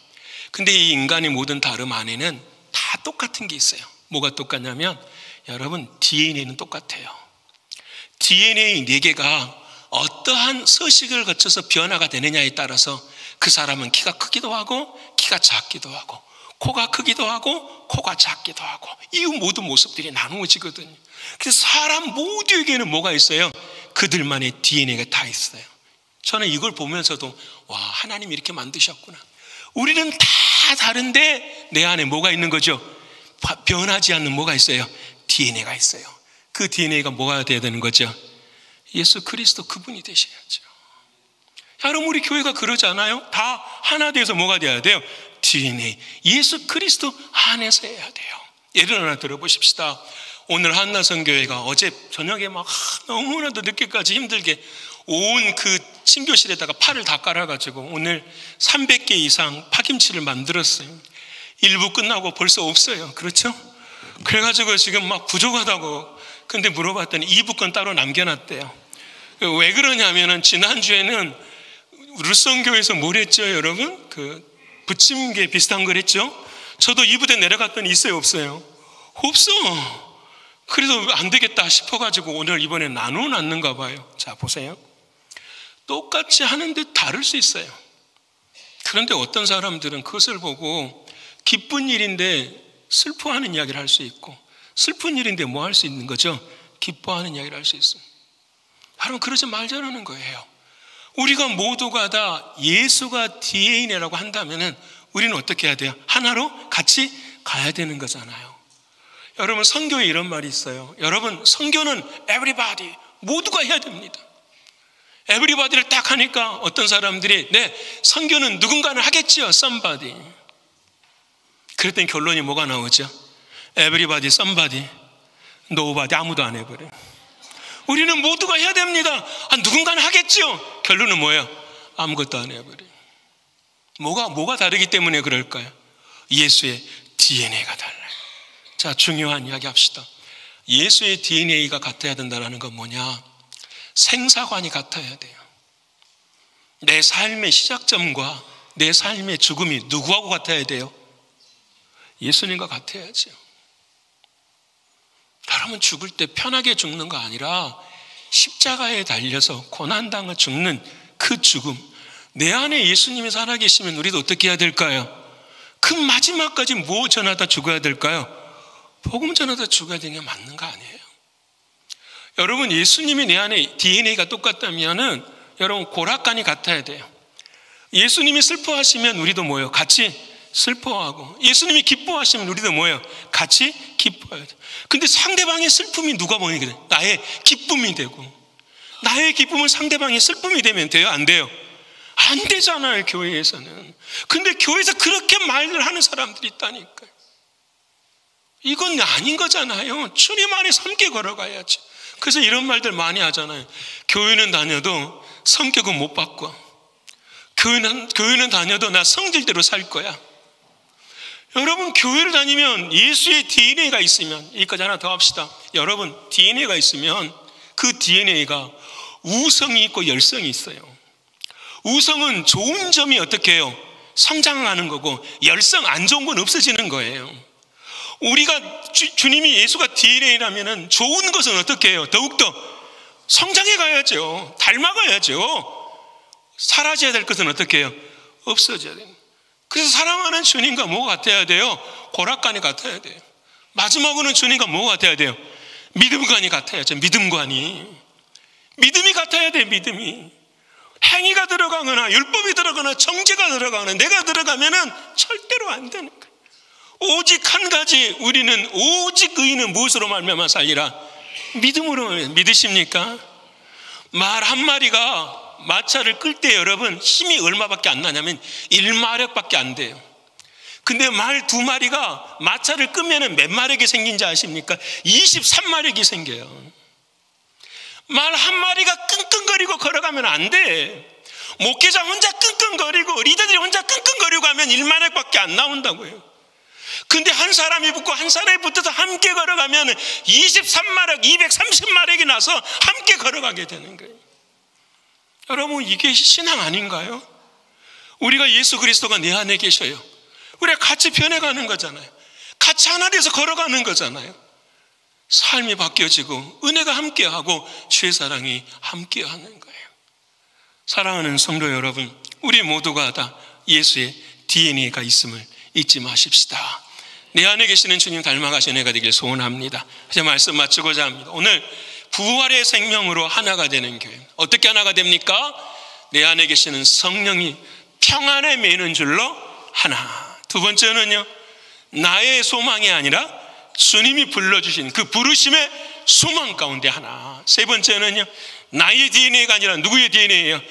근데 이 인간의 모든 다름 안에는 다 똑같은 게 있어요. 뭐가 똑같냐면 여러분 DNA는 똑같아요. DNA 4개가 어떠한 서식을 거쳐서 변화가 되느냐에 따라서 그 사람은 키가 크기도 하고 키가 작기도 하고 코가 크기도 하고 코가 작기도 하고 이 모든 모습들이 나누어지거든요. 그래서 사람 모두에게는 뭐가 있어요? 그들만의 DNA가 다 있어요. 저는 이걸 보면서도 와, 하나님이 이렇게 만드셨구나. 우리는 다 다른데 내 안에 뭐가 있는 거죠? 변하지 않는 뭐가 있어요? DNA가 있어요. 그 DNA가 뭐가 돼야 되는 거죠? 예수 그리스도 그분이 되셔야죠. 여러분 우리 교회가 그러지 않아요? 다 하나 돼서 뭐가 돼야 돼요? DNA 예수 그리스도 안에서 해야 돼요. 예를 하나 들어보십시다. 오늘 한나성교회가 어제 저녁에 너무나도 늦게까지 힘들게 온 그 친교실에다가 팔을 다 깔아가지고 오늘 300개 이상 파김치를 만들었어요. 일부 끝나고 벌써 없어요. 그렇죠? 그래가지고 지금 부족하다고 근데 물어봤더니 2부권 따로 남겨놨대요. 왜 그러냐면은 지난주에는 루성교에서 뭘 했죠, 여러분? 부침개 비슷한 걸 했죠? 저도 2부대 내려갔더니 있어요, 없어요? 없어. 그래서 안 되겠다 싶어가지고 오늘 이번에 나눠놨는가 봐요. 자, 보세요. 똑같이 하는데 다를 수 있어요. 그런데 어떤 사람들은 그것을 보고 기쁜 일인데 슬퍼하는 이야기를 할 수 있고, 슬픈 일인데 뭐 할 수 있는 거죠? 기뻐하는 이야기를 할 수 있습니다. 여러분, 그러지 말자라는 거예요. 우리가 모두가 다 예수가 DNA라고 한다면은 우리는 어떻게 해야 돼요? 하나로 같이 가야 되는 거잖아요. 여러분, 선교에 이런 말이 있어요. 여러분, 선교는 everybody, 모두가 해야 됩니다. everybody를 딱 하니까 어떤 사람들이 네, 선교는 누군가는 하겠지요, somebody. 그랬더니 결론이 뭐가 나오죠? everybody, somebody, nobody, 아무도 안 해버려요. 우리는 모두가 해야 됩니다. 누군가는 하겠지요. 결론은 뭐예요? 아무것도 안 해버려요. 뭐가 다르기 때문에 그럴까요? 예수의 DNA가 달라요. 자, 중요한 이야기 합시다. 예수의 DNA가 같아야 된다는 건 뭐냐? 생사관이 같아야 돼요. 내 삶의 시작점과 내 삶의 죽음이 누구하고 같아야 돼요? 예수님과 같아야죠. 여러분, 죽을 때 편하게 죽는 거 아니라 십자가에 달려서 고난당을 죽는 그 죽음, 내 안에 예수님이 살아계시면 우리도 어떻게 해야 될까요? 그 마지막까지 뭐 전하다 죽어야 될까요? 복음 전하다 죽어야 되는 게 맞는 거 아니에요? 여러분, 예수님이 내 안에 DNA가 똑같다면은 여러분, 고락관이 같아야 돼요. 예수님이 슬퍼하시면 우리도 뭐예요? 같이 슬퍼하고, 예수님이 기뻐하시면 우리도 뭐예요? 같이 기뻐해야 돼요. 근데 상대방의 슬픔이 누가 보이게 돼요? 나의 기쁨이 되고, 나의 기쁨은 상대방의 슬픔이 되면 돼요? 안 돼요? 안 되잖아요, 교회에서는. 근데 교회에서 그렇게 말을 하는 사람들이 있다니까요. 이건 아닌 거잖아요. 주님 안에서 함께 걸어가야지. 그래서 이런 말들 많이 하잖아요. 교회는 다녀도 성격은 못 바꿔. 교회는 다녀도 나 성질대로 살 거야. 여러분, 교회를 다니면 예수의 DNA가 있으면, 여기까지 하나 더 합시다. 여러분, DNA가 있으면 그 DNA가 우성이 있고 열성이 있어요. 우성은 좋은 점이 어떻게 해요? 성장하는 거고, 열성 안 좋은 건 없어지는 거예요. 우리가 주님이 예수가 DNA라면 좋은 것은 어떻게 해요? 더욱더 성장해 가야죠. 닮아가야죠. 사라져야 될 것은 어떻게 해요? 없어져야 돼요. 그래서 사랑하는 주님과 뭐가 같아야 돼요? 고락관이 같아야 돼요. 마지막으로는 주님과 뭐가 같아야 돼요? 믿음관이 같아야죠. 믿음관이. 믿음이 같아야 돼요. 믿음이. 행위가 들어가거나 율법이 들어가거나 정죄가 들어가거나 내가 들어가면은 절대로 안 되는 거예요. 오직 한 가지, 우리는 오직 의인은 무엇으로 말미암아 살리라? 믿음으로. 믿으십니까? 말 한 마리가 마차를 끌 때 여러분 힘이 얼마밖에 안 나냐면 1마력밖에 안 돼요. 근데 말 2마리가 마차를 끄면은 몇 마력이 생긴지 아십니까? 23마력이 생겨요. 말 한 마리가 끙끙거리고 걸어가면 안 돼. 목회자 혼자 끙끙거리고 리더들이 혼자 끙끙거리고 하면 1마력밖에 안 나온다고요. 근데 한 사람이 붙고 한 사람이 붙어서 함께 걸어가면 23마력, 230마력이 나서 함께 걸어가게 되는 거예요. 여러분, 이게 신앙 아닌가요? 우리가 예수 그리스도가 내 안에 계셔요. 우리가 같이 변해가는 거잖아요. 같이 하나 돼서 걸어가는 거잖아요. 삶이 바뀌어지고 은혜가 함께하고 주의 사랑이 함께하는 거예요. 사랑하는 성도 여러분, 우리 모두가 다 예수의 DNA가 있음을 잊지 마십시다. 내 안에 계시는 주님 닮아가신 내가 되길 소원합니다. 이제 말씀 마치고자 합니다. 오늘 부활의 생명으로 하나가 되는 교회. 어떻게 하나가 됩니까? 내 안에 계시는 성령이 평안에 매는 줄로 하나. 두 번째는요, 나의 소망이 아니라 주님이 불러주신 그 부르심의 소망 가운데 하나. 세 번째는요, 나의 DNA가 아니라 누구의 DNA예요?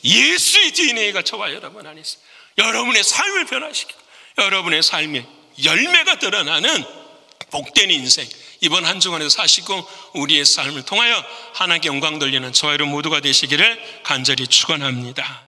예수의 DNA가 저와 여러분 안에 있어요. 여러분의 삶을 변화시키고 여러분의 삶에 열매가 드러나는 복된 인생, 이번 한 주간에도 사시고 우리의 삶을 통하여 하나님께 영광 돌리는 저와 여러분 모두가 되시기를 간절히 축원합니다.